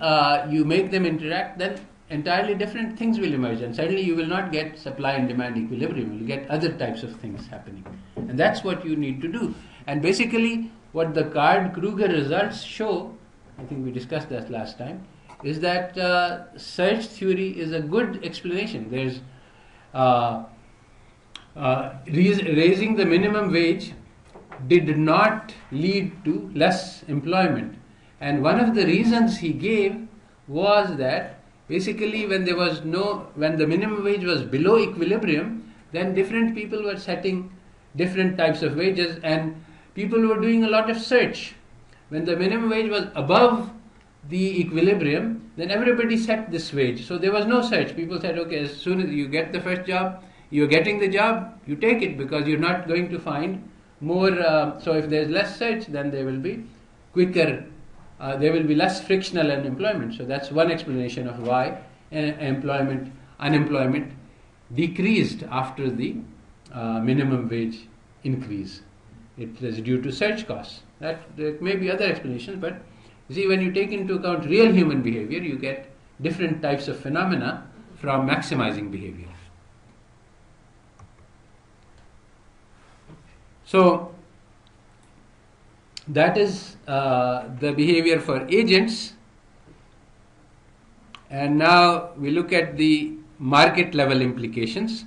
you make them interact, then entirely different things will emerge, and suddenly you will not get supply and demand equilibrium. You will get other types of things happening, and that's what you need to do. And basically, what the Card-Kruger results show, I think we discussed that last time, is that search theory is a good explanation. There's raising the minimum wage did not lead to less employment, and one of the reasons he gave was that basically when the minimum wage was below equilibrium, then different people were setting different types of wages, and people were doing a lot of search. When the minimum wage was above the equilibrium, then everybody set this wage. So there was no search. People said, okay, as soon as you get the first job, you're getting the job, you take it, because you're not going to find more. So if there's less search, then there will be quicker, there will be less frictional unemployment. So that's one explanation of why unemployment decreased after the minimum wage increase. It is due to search costs. There may be other explanations, but you see, when you take into account real human behavior, you get different types of phenomena from maximizing behavior. So that is the behavior for agents. And now we look at the market level implications.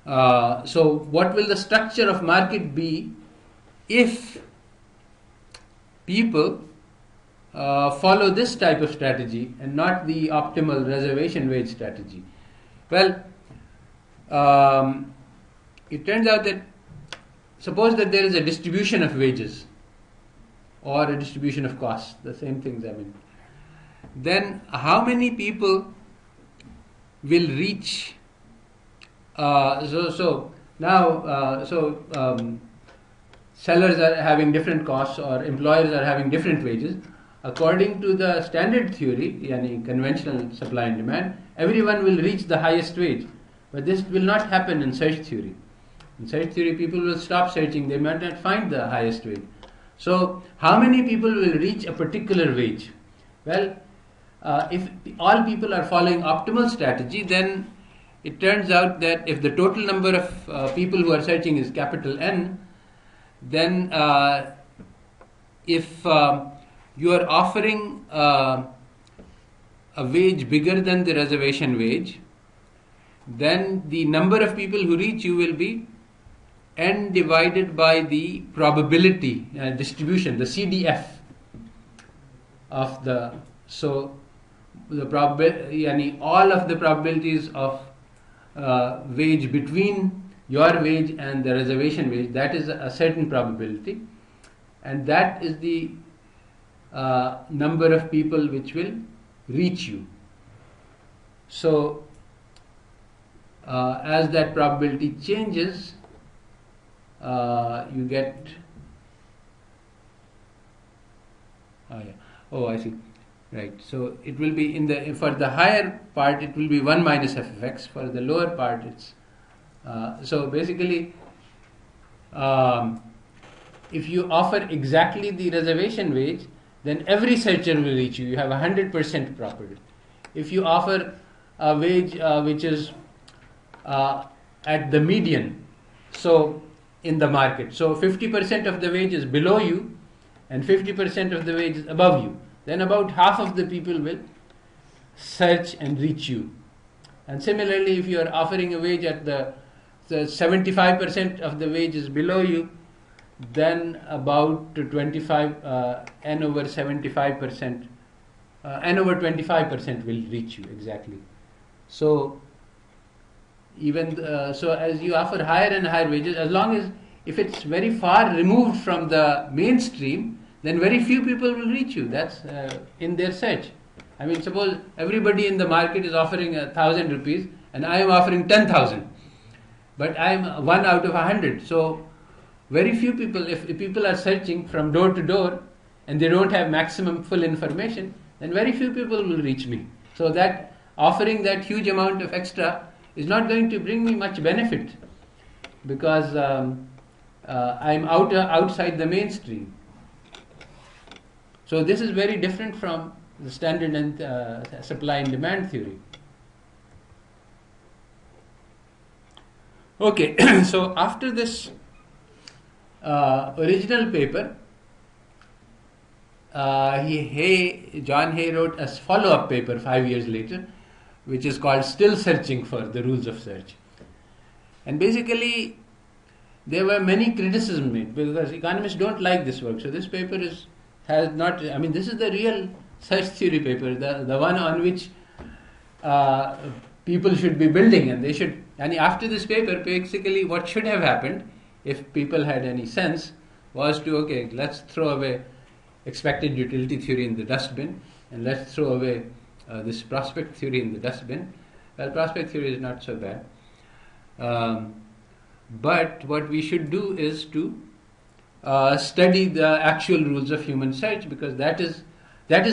So what will the structure of market be if people follow this type of strategy and not the optimal reservation wage strategy? Well, it turns out that suppose that there is a distribution of wages or a distribution of costs, the same things, then how many people will reach sellers are having different costs or employers are having different wages. According to the standard theory, yani conventional supply and demand, everyone will reach the highest wage. But this will not happen in search theory. In search theory, people will stop searching. They might not find the highest wage. So, how many people will reach a particular wage? Well, if all people are following optimal strategy, then it turns out that if the total number of people who are searching is capital N, then if you are offering a wage bigger than the reservation wage, then the number of people who reach you will be N divided by the probability distribution, the CDF of the, so the probability, all of the probabilities of wage between your wage and the reservation wage, that is a certain probability, and that is the number of people which will reach you. So as that probability changes, you get I see, right. So it will be for the higher part it will be 1 minus f of x. For the lower part it's so basically if you offer exactly the reservation wage, then every searcher will reach you. You have 100% probability. If you offer a wage which is at the median, so in the market, so 50% of the wage is below you and 50% of the wage is above you, then about half of the people will search and reach you. And similarly, if you are offering a wage at the 75% of the wage is below you, then about 25 n over 75%, n over 25% will reach you exactly. So even so, as you offer higher and higher wages, as long as if it's very far removed from the mainstream, then very few people will reach you. That's in their search. I mean, suppose everybody in the market is offering 1,000 rupees and I am offering 10,000, but I am 1 out of 100. So very few people, if people are searching from door to door and they don't have maximum full information, then very few people will reach me. So that offering that huge amount of extra is not going to bring me much benefit, because I'm outside the mainstream. So this is very different from the standard and supply and demand theory. Okay, so after this original paper, John Hay wrote a follow-up paper 5 years later, which is called Still Searching for the Rules of Search. And basically, there were many criticisms made because economists don't like this work. So this paper this is the real search theory paper, the one on which people should be building, and after this paper, basically what should have happened, if people had any sense, was to, let's throw away expected utility theory in the dustbin, and let's throw away this prospect theory in the dustbin. Well, prospect theory is not so bad. But what we should do is to study the actual rules of human search, because that is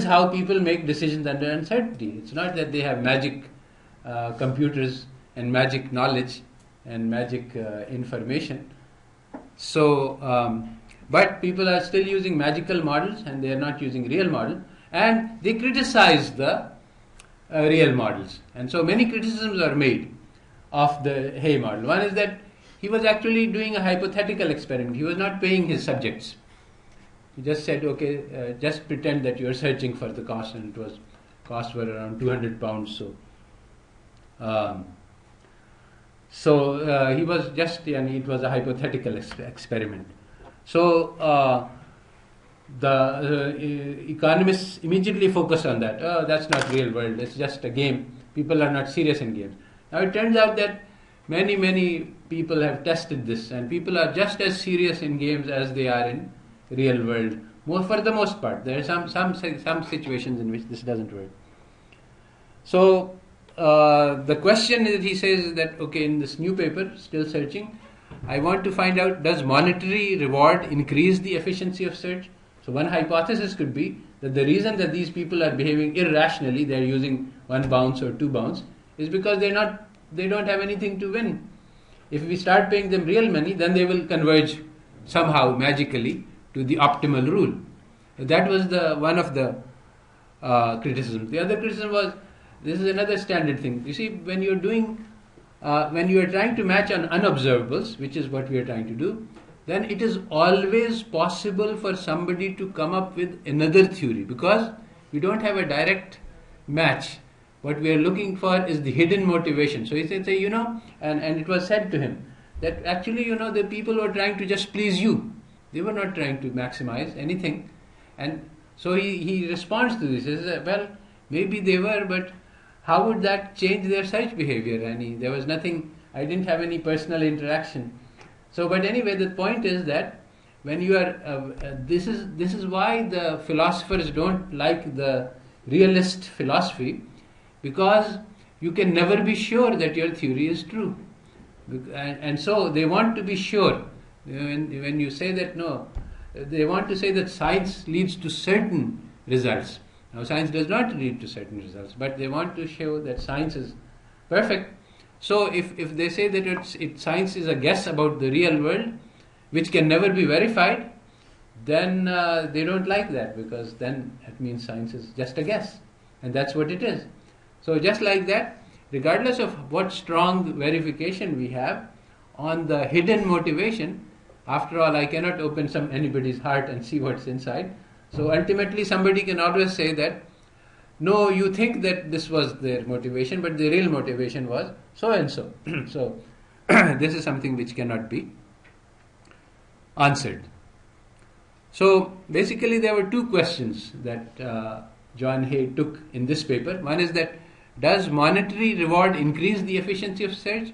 how people make decisions under uncertainty. It's not that they have magic computers and magic knowledge and magic information. So, but people are still using magical models, and they are not using real models, and they criticize the real models. And so many criticisms are made of the Hay model. One is that he was actually doing a hypothetical experiment. He was not paying his subjects. He just said, just pretend that you are searching for the cost, and costs were around £200. So he was just, it was a hypothetical experiment. So the economists immediately focused on that. Oh, that's not real world. It's just a game. People are not serious in games. Now it turns out that many people have tested this, and people are just as serious in games as they are in real world. For the most part, there are some situations in which this doesn't work. So the question that he says is that, in this new paper, Still Searching, I want to find out, does monetary reward increase the efficiency of search? So one hypothesis could be that the reason that these people are behaving irrationally, they're using 1 bounce or 2 bounce, is because they don't have anything to win. If we start paying them real money, then they will converge somehow magically to the optimal rule. That was one of the criticisms. The other criticism was, this is another standard thing. You see, when you are trying to match on unobservables, which is what we are trying to do, then it is always possible for somebody to come up with another theory, because we don't have a direct match. What we are looking for is the hidden motivation. So he said, and it was said to him that actually, the people were trying to just please you. They were not trying to maximize anything. And so he responds to this. He says, well, maybe they were, but how would that change their search behavior? And there was nothing, I didn't have any personal interaction. So, but anyway, the point is that when you are, this is why the philosophers don't like the realist philosophy, because you can never be sure that your theory is true. And so they want to be sure. When you say that, no, they want to say that science leads to certain results. Now, science does not lead to certain results, but they want to show that science is perfect. So if they say that science is a guess about the real world, which can never be verified, then they don't like that, because then it means science is just a guess. And that's what it is. So just like that, regardless of what strong verification we have on the hidden motivation, after all, I cannot open anybody's heart and see what's inside. So ultimately somebody can always say that, no, you think that this was their motivation, but the real motivation was so and so. So this is something which cannot be answered. So basically there were 2 questions that John Hay took in this paper. One is that, does monetary reward increase the efficiency of search?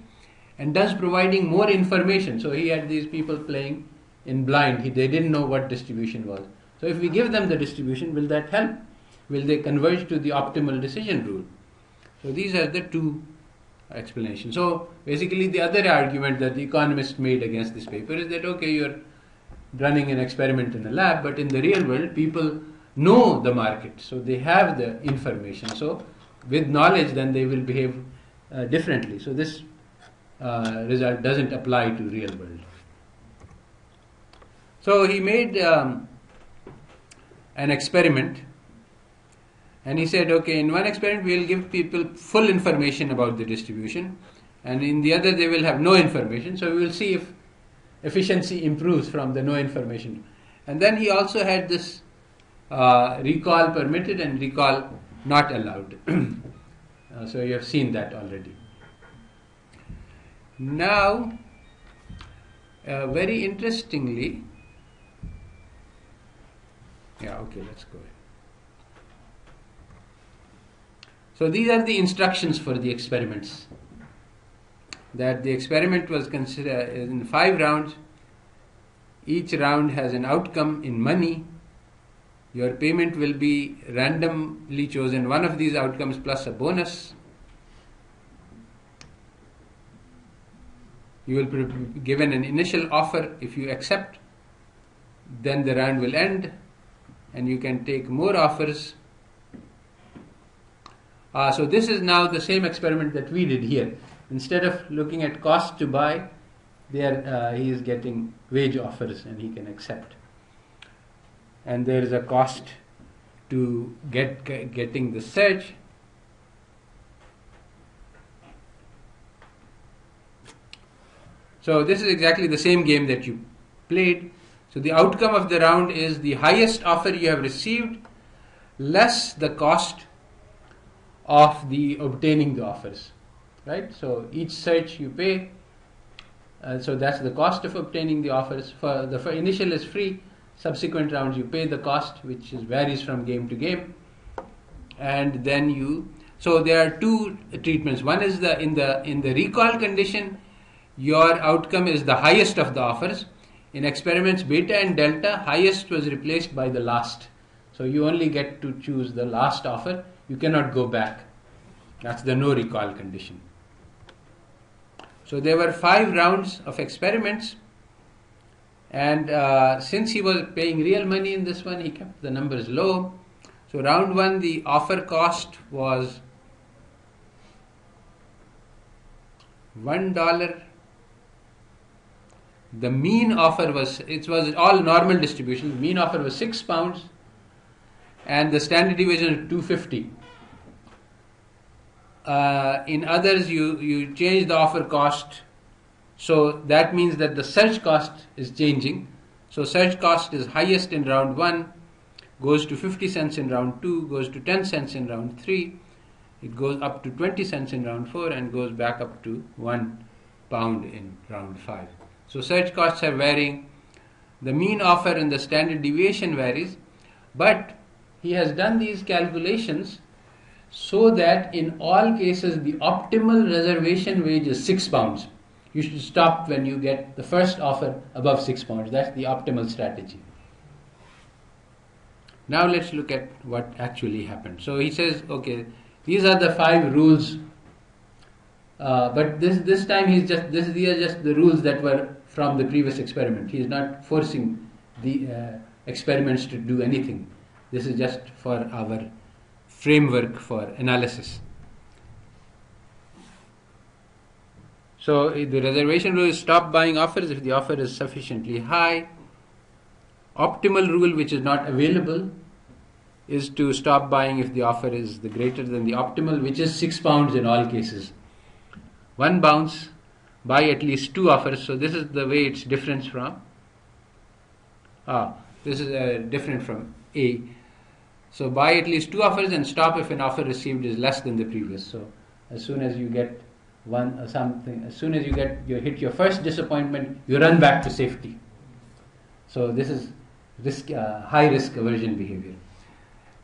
And does providing more information, so he had these people playing in blind, they didn't know what distribution was. So if we give them the distribution, will that help? Will they converge to the optimal decision rule? So these are the 2 explanations. So basically the other argument that the economist made against this paper is that, you're running an experiment in a lab, but in the real world people know the market, so they have the information. So with knowledge, then they will behave differently. So this result doesn't apply to real world. So he made an experiment And he said, okay, in one experiment we will give people full information about the distribution, and in the other they will have no information. So we will see if efficiency improves from the no information. And then he also had this recall permitted and recall not allowed. So you have seen that already. Now, very interestingly, let's go ahead. So these are the instructions for the experiments. That the experiment was considered in 5 rounds. Each round has an outcome in money. Your payment will be randomly chosen, one of these outcomes plus a bonus. You will be given an initial offer. If you accept, then the round will end and you can take more offers. So this is now the same experiment that we did here. Instead of looking at cost to buy, there he is getting wage offers and he can accept. And there is a cost to getting the search. So this is exactly the same game that you played. So the outcome of the round is the highest offer you have received less the cost of the obtaining the offers, right? So each search you pay, so that's the cost of obtaining the offers. For initial is free, subsequent rounds you pay the cost, which varies from game to game, and then so there are 2 treatments. One is in the recall condition, your outcome is the highest of the offers. In experiments beta and delta, highest was replaced by the last. So you only get to choose the last offer. You cannot go back. That's the no recall condition. So there were 5 rounds of experiments, and since he was paying real money in this one, he kept the numbers low. So round 1, the offer cost was $1. The mean offer was all normal distribution. The mean offer was £6, and the standard deviation was 250. In others, you change the offer cost, so that means that the search cost is changing. So search cost is highest in round 1, goes to 50 cents in round 2, goes to 10 cents in round 3, it goes up to 20 cents in round 4, and goes back up to £1 in round 5. So search costs are varying. The mean offer and the standard deviation varies, but he has done these calculations so that in all cases the optimal reservation wage is £6. You should stop when you get the first offer above £6. That's the optimal strategy. Now let's look at what actually happened. So he says, okay, these are the 5 rules, but this time these are just the rules that were from the previous experiment. He is not forcing the experiments to do anything. This is just for our framework for analysis. So the reservation rule is stop buying offers if the offer is sufficiently high. Optimal rule, which is not available, is to stop buying if the offer is greater than the optimal, which is £6 in all cases. 1 bounce, buy at least 2 offers. So this is the way it's different from different from A. So buy at least 2 offers and stop if an offer received is less than the previous. So as soon as you get as soon as you hit your first disappointment, you run back to safety. So this is high risk aversion behavior.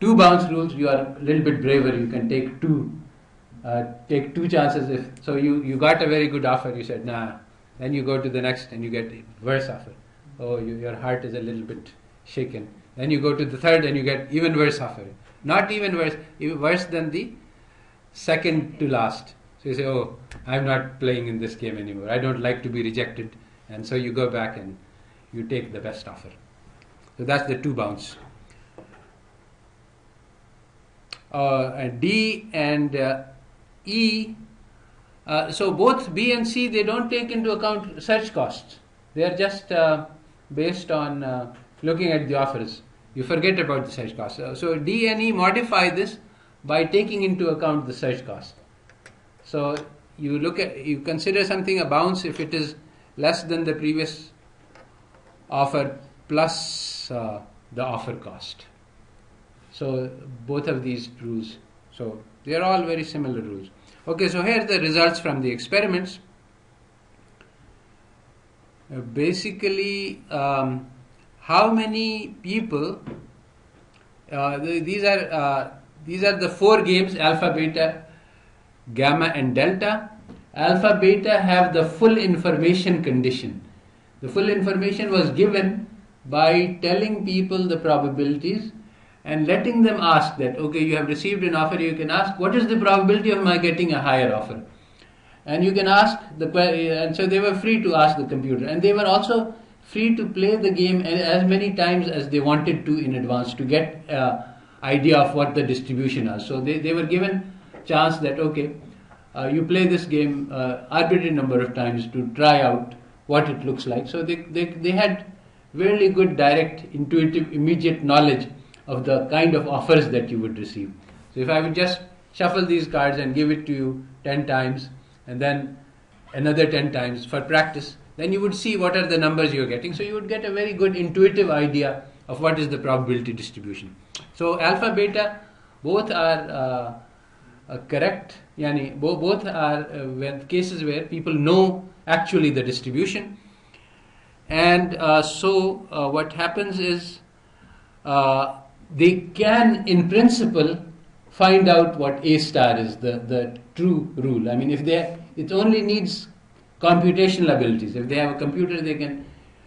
2 bounce rules, you are a little bit braver. You can take two chances. So you got a very good offer, you said nah. Then you go to the next and you get a worse offer. Oh, your heart is a little bit shaken. Then you go to the third and you get even worse offer. Not even worse, even worse than the second to last. So you say, oh, I'm not playing in this game anymore. I don't like to be rejected. And so you go back and you take the best offer. So that's the 2 bounce. D and E, so both B and C, they don't take into account search costs. They are just based on looking at the offers. You forget about the search costs. So D and E modify this by taking into account the search cost. So you consider something a bounce if it is less than the previous offer plus the offer cost. So both of these rules. So they are all very similar rules. Okay, so here are the results from the experiments. Basically, how many people? These are the 4 games: alpha, beta, gamma, and delta. Alpha, beta have the full information condition. The full information was given by telling people the probabilities and letting them ask that, okay, you have received an offer, you can ask, what is the probability of my getting a higher offer? And you can ask and so they were free to ask the computer, and they were also free to play the game as many times as they wanted to in advance to get idea of what the distribution is. So they were given chance that, okay, you play this game arbitrary number of times to try out what it looks like. So they had really good, direct, intuitive, immediate knowledge of the kind of offers that you would receive. So if I would just shuffle these cards and give it to you 10 times and then another 10 times for practice, then you would see what are the numbers you're getting. So you would get a very good intuitive idea of what is the probability distribution. So alpha, beta, both are correct. Both are cases where people know actually the distribution. And so what happens is they can, in principle, find out what A star is, the true rule. I mean, it only needs computational abilities. If they have a computer, they can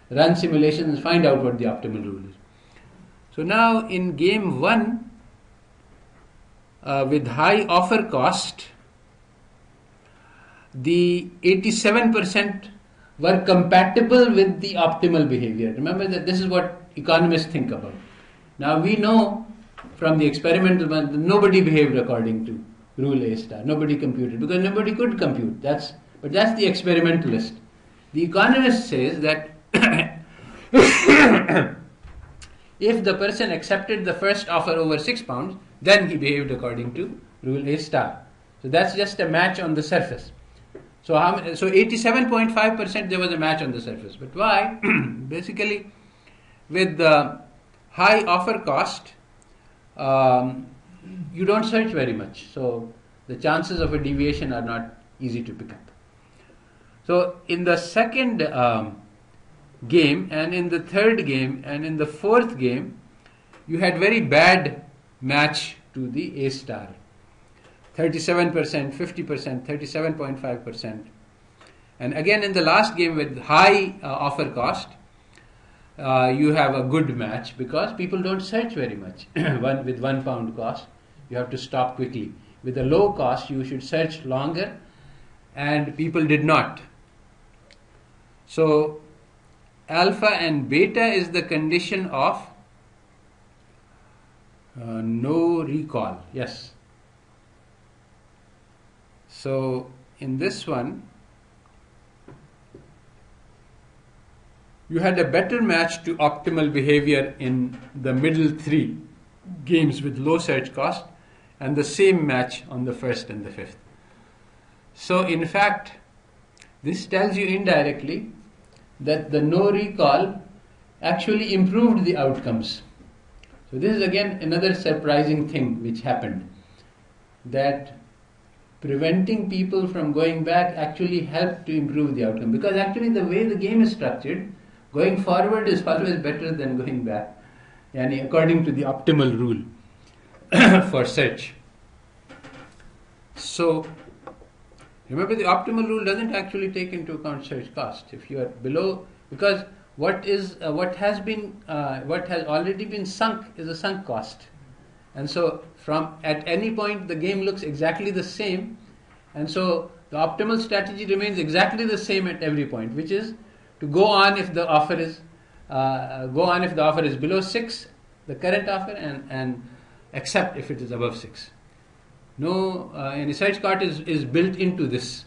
run simulations and find out what the optimal rule is. So now in game 1, with high offer cost, the 87% were compatible with the optimal behavior. Remember that this is what economists think about. Now we know from the experimental one that nobody behaved according to rule A star. Nobody computed because nobody could compute. But that's the experimentalist. The economist says that if the person accepted the first offer over £6, then he behaved according to rule A star. So that's just a match on the surface. So 87.5% there was a match on the surface. But why? Basically, with the high offer cost, you don't search very much. So the chances of a deviation are not easy to pick up. So in the second game, and in the third game, and in the fourth game, you had very bad match to the A star. 37%, 50%, 37.5%. And again in the last game with high offer cost, you have a good match because people don't search very much. With £1 cost, you have to stop quickly. With a low cost, you should search longer, and people did not. So alpha and beta is the condition of no recall. Yes. So in this one, you had a better match to optimal behavior in the middle 3 games with low search cost, and the same match on the first and the fifth. So in fact, this tells you indirectly that the no recall actually improved the outcomes. So this is again another surprising thing which happened, that preventing people from going back actually helped to improve the outcome, because actually the way the game is structured, going forward is always better than going back, according to the optimal rule for search. So remember, the optimal rule doesn't actually take into account search cost. If you are below, because what has already been sunk is a sunk cost, and so from at any point the game looks exactly the same, and so the optimal strategy remains exactly the same at every point, which is to go on if the offer is below 6, the current offer, and accept if it is above 6. No, any search cost is built into this.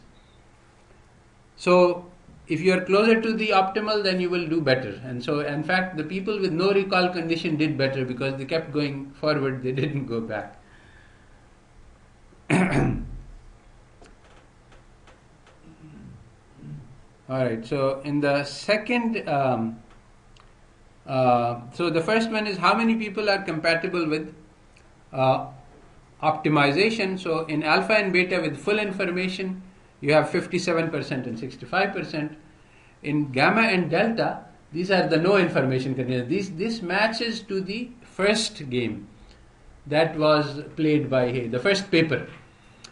So if you are closer to the optimal, then you will do better. And so in fact, the people with no recall condition did better because they kept going forward, they didn't go back. Alright, so in the second, so the first one is how many people are compatible with optimization. So in alpha and beta with full information, you have 57% and 65%. In gamma and delta, these are the no information conditions. This matches to the first game that was played by Hay, the first paper,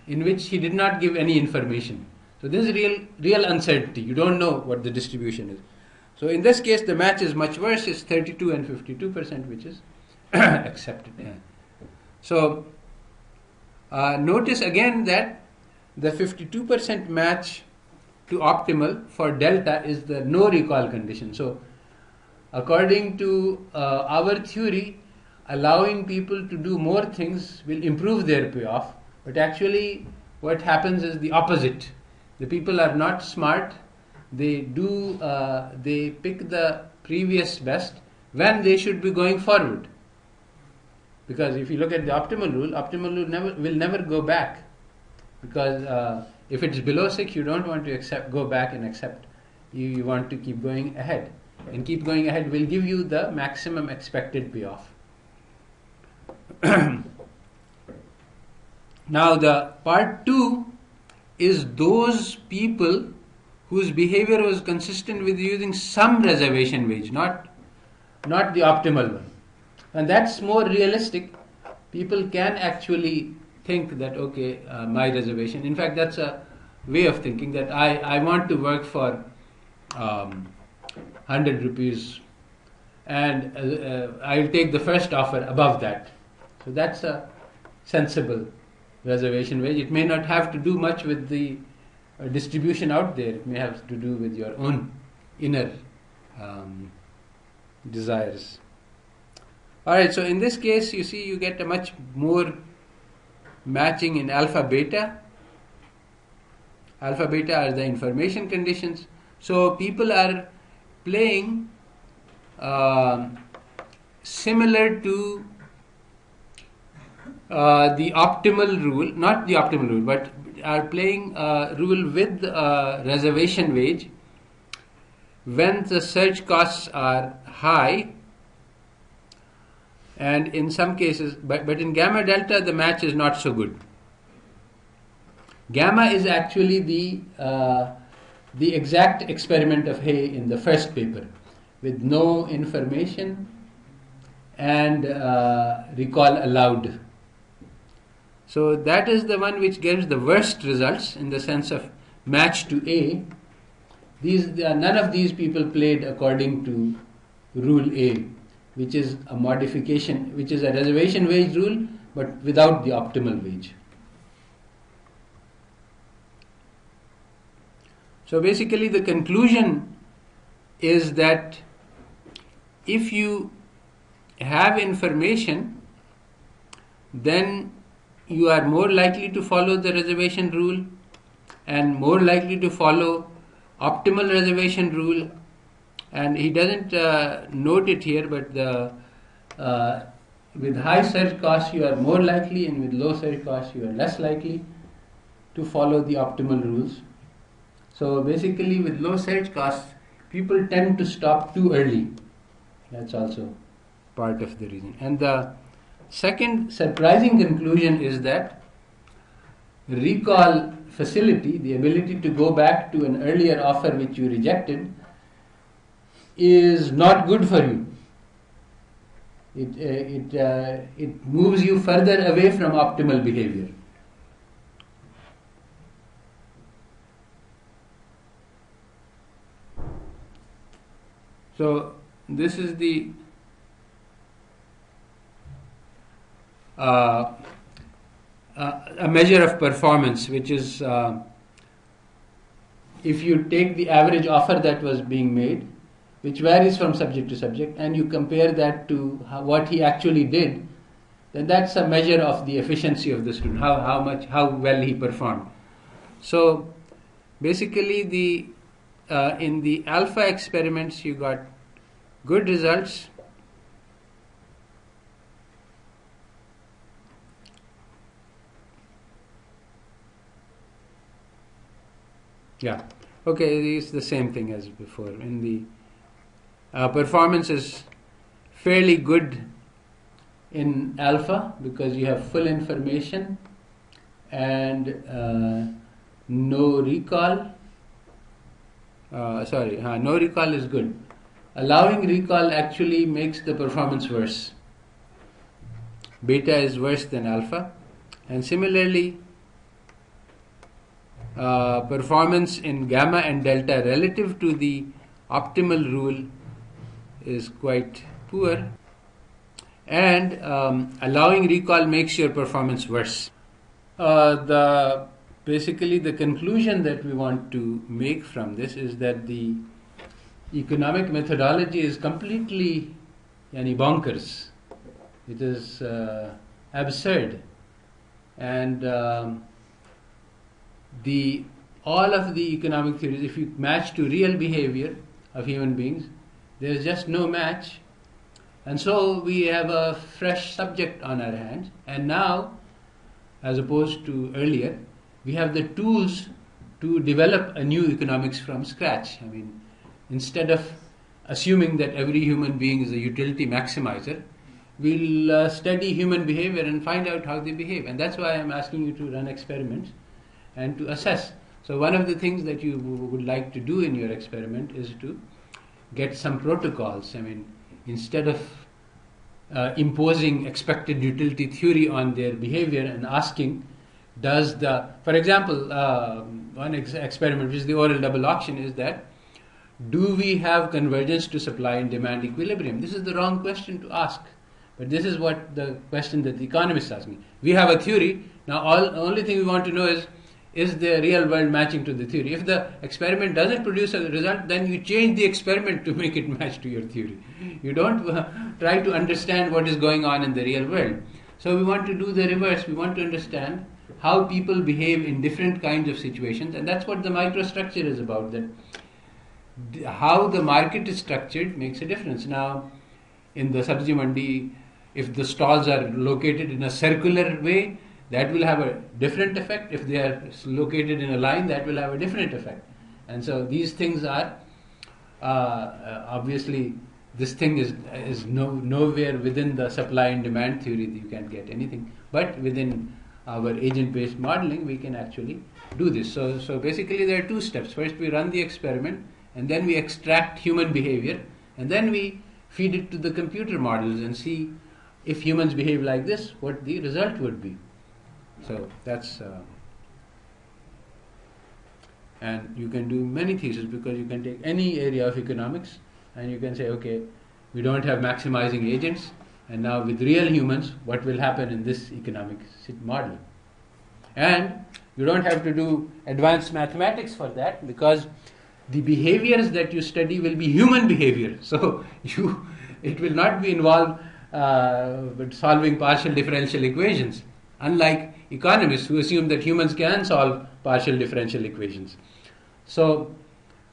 in which he did not give any information. So this is real uncertainty. You don't know what the distribution is. So in this case, the match is much worse. It's 32 and 52%, which is accepted. Yeah. So notice again that the 52% match to optimal for delta is the no recall condition. So according to our theory, allowing people to do more things will improve their payoff, but actually what happens is the opposite. The people are not smart. They pick the previous best when they should be going forward. Because if you look at the optimal rule will never go back. Because if it's below 6, you don't want to go back and accept. You want to keep going ahead. And keep going ahead will give you the maximum expected payoff. Now the part 2 is those people whose behavior was consistent with using some reservation wage, not the optimal one. And that's more realistic. People can actually think that, okay, my reservation. In fact, that's a way of thinking that I want to work for 100 rupees and I'll take the first offer above that. So that's a sensible reservation wage. It may not have to do much with the distribution out there. It may have to do with your own inner desires. Alright, so in this case, you see you get a much more matching in alpha beta. Alpha beta are the information conditions. So people are playing similar to the optimal rule, not the optimal rule, but are playing rule with reservation wage when the search costs are high, and in some cases, but in gamma delta the match is not so good. Gamma is actually the exact experiment of Hay in the first paper, with no information and recall allowed. So that is the one which gives the worst results in the sense of match to A. None of these people played according to rule A, which is a modification, which is a reservation wage rule, but without the optimal wage. So basically the conclusion is that if you have information, then you are more likely to follow the reservation rule and more likely to follow optimal reservation rule. And he doesn't note it here, but with high search costs you are more likely, and with low search costs you are less likely to follow the optimal rules. So basically with low search costs, people tend to stop too early. That's also part of the reason. And the second surprising conclusion is that recall facility, the ability to go back to an earlier offer which you rejected, is not good for you. It moves you further away from optimal behavior. So this is the a measure of performance, which is if you take the average offer that was being made, which varies from subject to subject, and you compare that to what he actually did, then that's a measure of the efficiency of the student, how well he performed. So basically in the alpha experiments you got good results, Yeah. Okay, it's the same thing as before. In the performance is fairly good in alpha because you have full information and no recall. No recall is good. Allowing recall actually makes the performance worse. Beta is worse than alpha, and similarly, performance in gamma and delta relative to the optimal rule is quite poor, and allowing recall makes your performance worse. Basically the conclusion that we want to make from this is that the economic methodology is completely bonkers. It is absurd, and all of the economic theories, if you match to real behavior of human beings, there is just no match, and so we have a fresh subject on our hands. And now, as opposed to earlier, we have the tools to develop a new economics from scratch. I mean, instead of assuming that every human being is a utility maximizer, we'll study human behavior and find out how they behave. And that's why I'm asking you to run experiments and to assess. So one of the things that you would like to do in your experiment is to get some protocols. I mean, instead of imposing expected utility theory on their behavior and asking, for example, one experiment, which is the oral double auction, is that do we have convergence to supply and demand equilibrium? This is the wrong question to ask, but this is what the question that the economists ask me. We have a theory. Now, the only thing we want to know is the real world matching to the theory? If the experiment doesn't produce a result, then you change the experiment to make it match to your theory. You don't try to understand what is going on in the real world. So we want to do the reverse. We want to understand how people behave in different kinds of situations, and that's what the microstructure is about, that how the market is structured makes a difference. Now, in the sabzi mandi, if the stalls are located in a circular way, that will have a different effect. If they are located in a line, that will have a different effect. And so these things are obviously, this thing is nowhere within the supply and demand theory that you can't get anything, but within our agent-based modeling we can actually do this. So basically there are two steps. First we run the experiment, and then we extract human behavior, and then we feed it to the computer models and see if humans behave like this, what the result would be. So that's and you can do many theses, because you can take any area of economics and you can say, okay, we don't have maximizing agents, and now with real humans, what will happen in this economic model? And you don't have to do advanced mathematics for that, because the behaviors that you study will be human behavior. So it will not be involved with solving partial differential equations, unlike economists who assume that humans can solve partial differential equations. So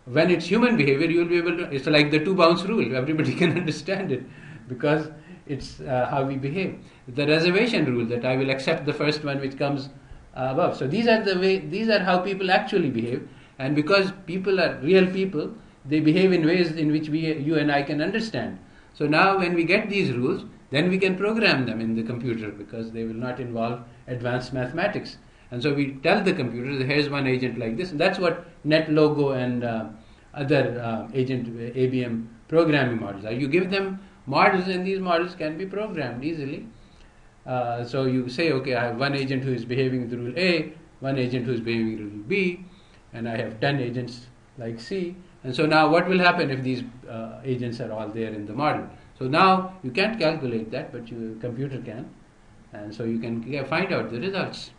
when it's human behavior, you will be able to, it's like the two bounce rule, everybody can understand it, because it's how we behave. The reservation rule, that I will accept the first one which comes above. So these are how people actually behave, and because people are real people, they behave in ways in which you and I can understand. So now when we get these rules, then we can program them in the computer, because they will not involve advanced mathematics. And so we tell the computer, here's one agent like this, and that's what NetLogo and other agent ABM programming models are. You give them models, and these models can be programmed easily. So you say, okay, I have one agent who is behaving with rule A, one agent who is behaving with rule B, and I have 10 agents like C. And so now what will happen if these agents are all there in the model? So now you can't calculate that, but your computer can, and so you can find out the results.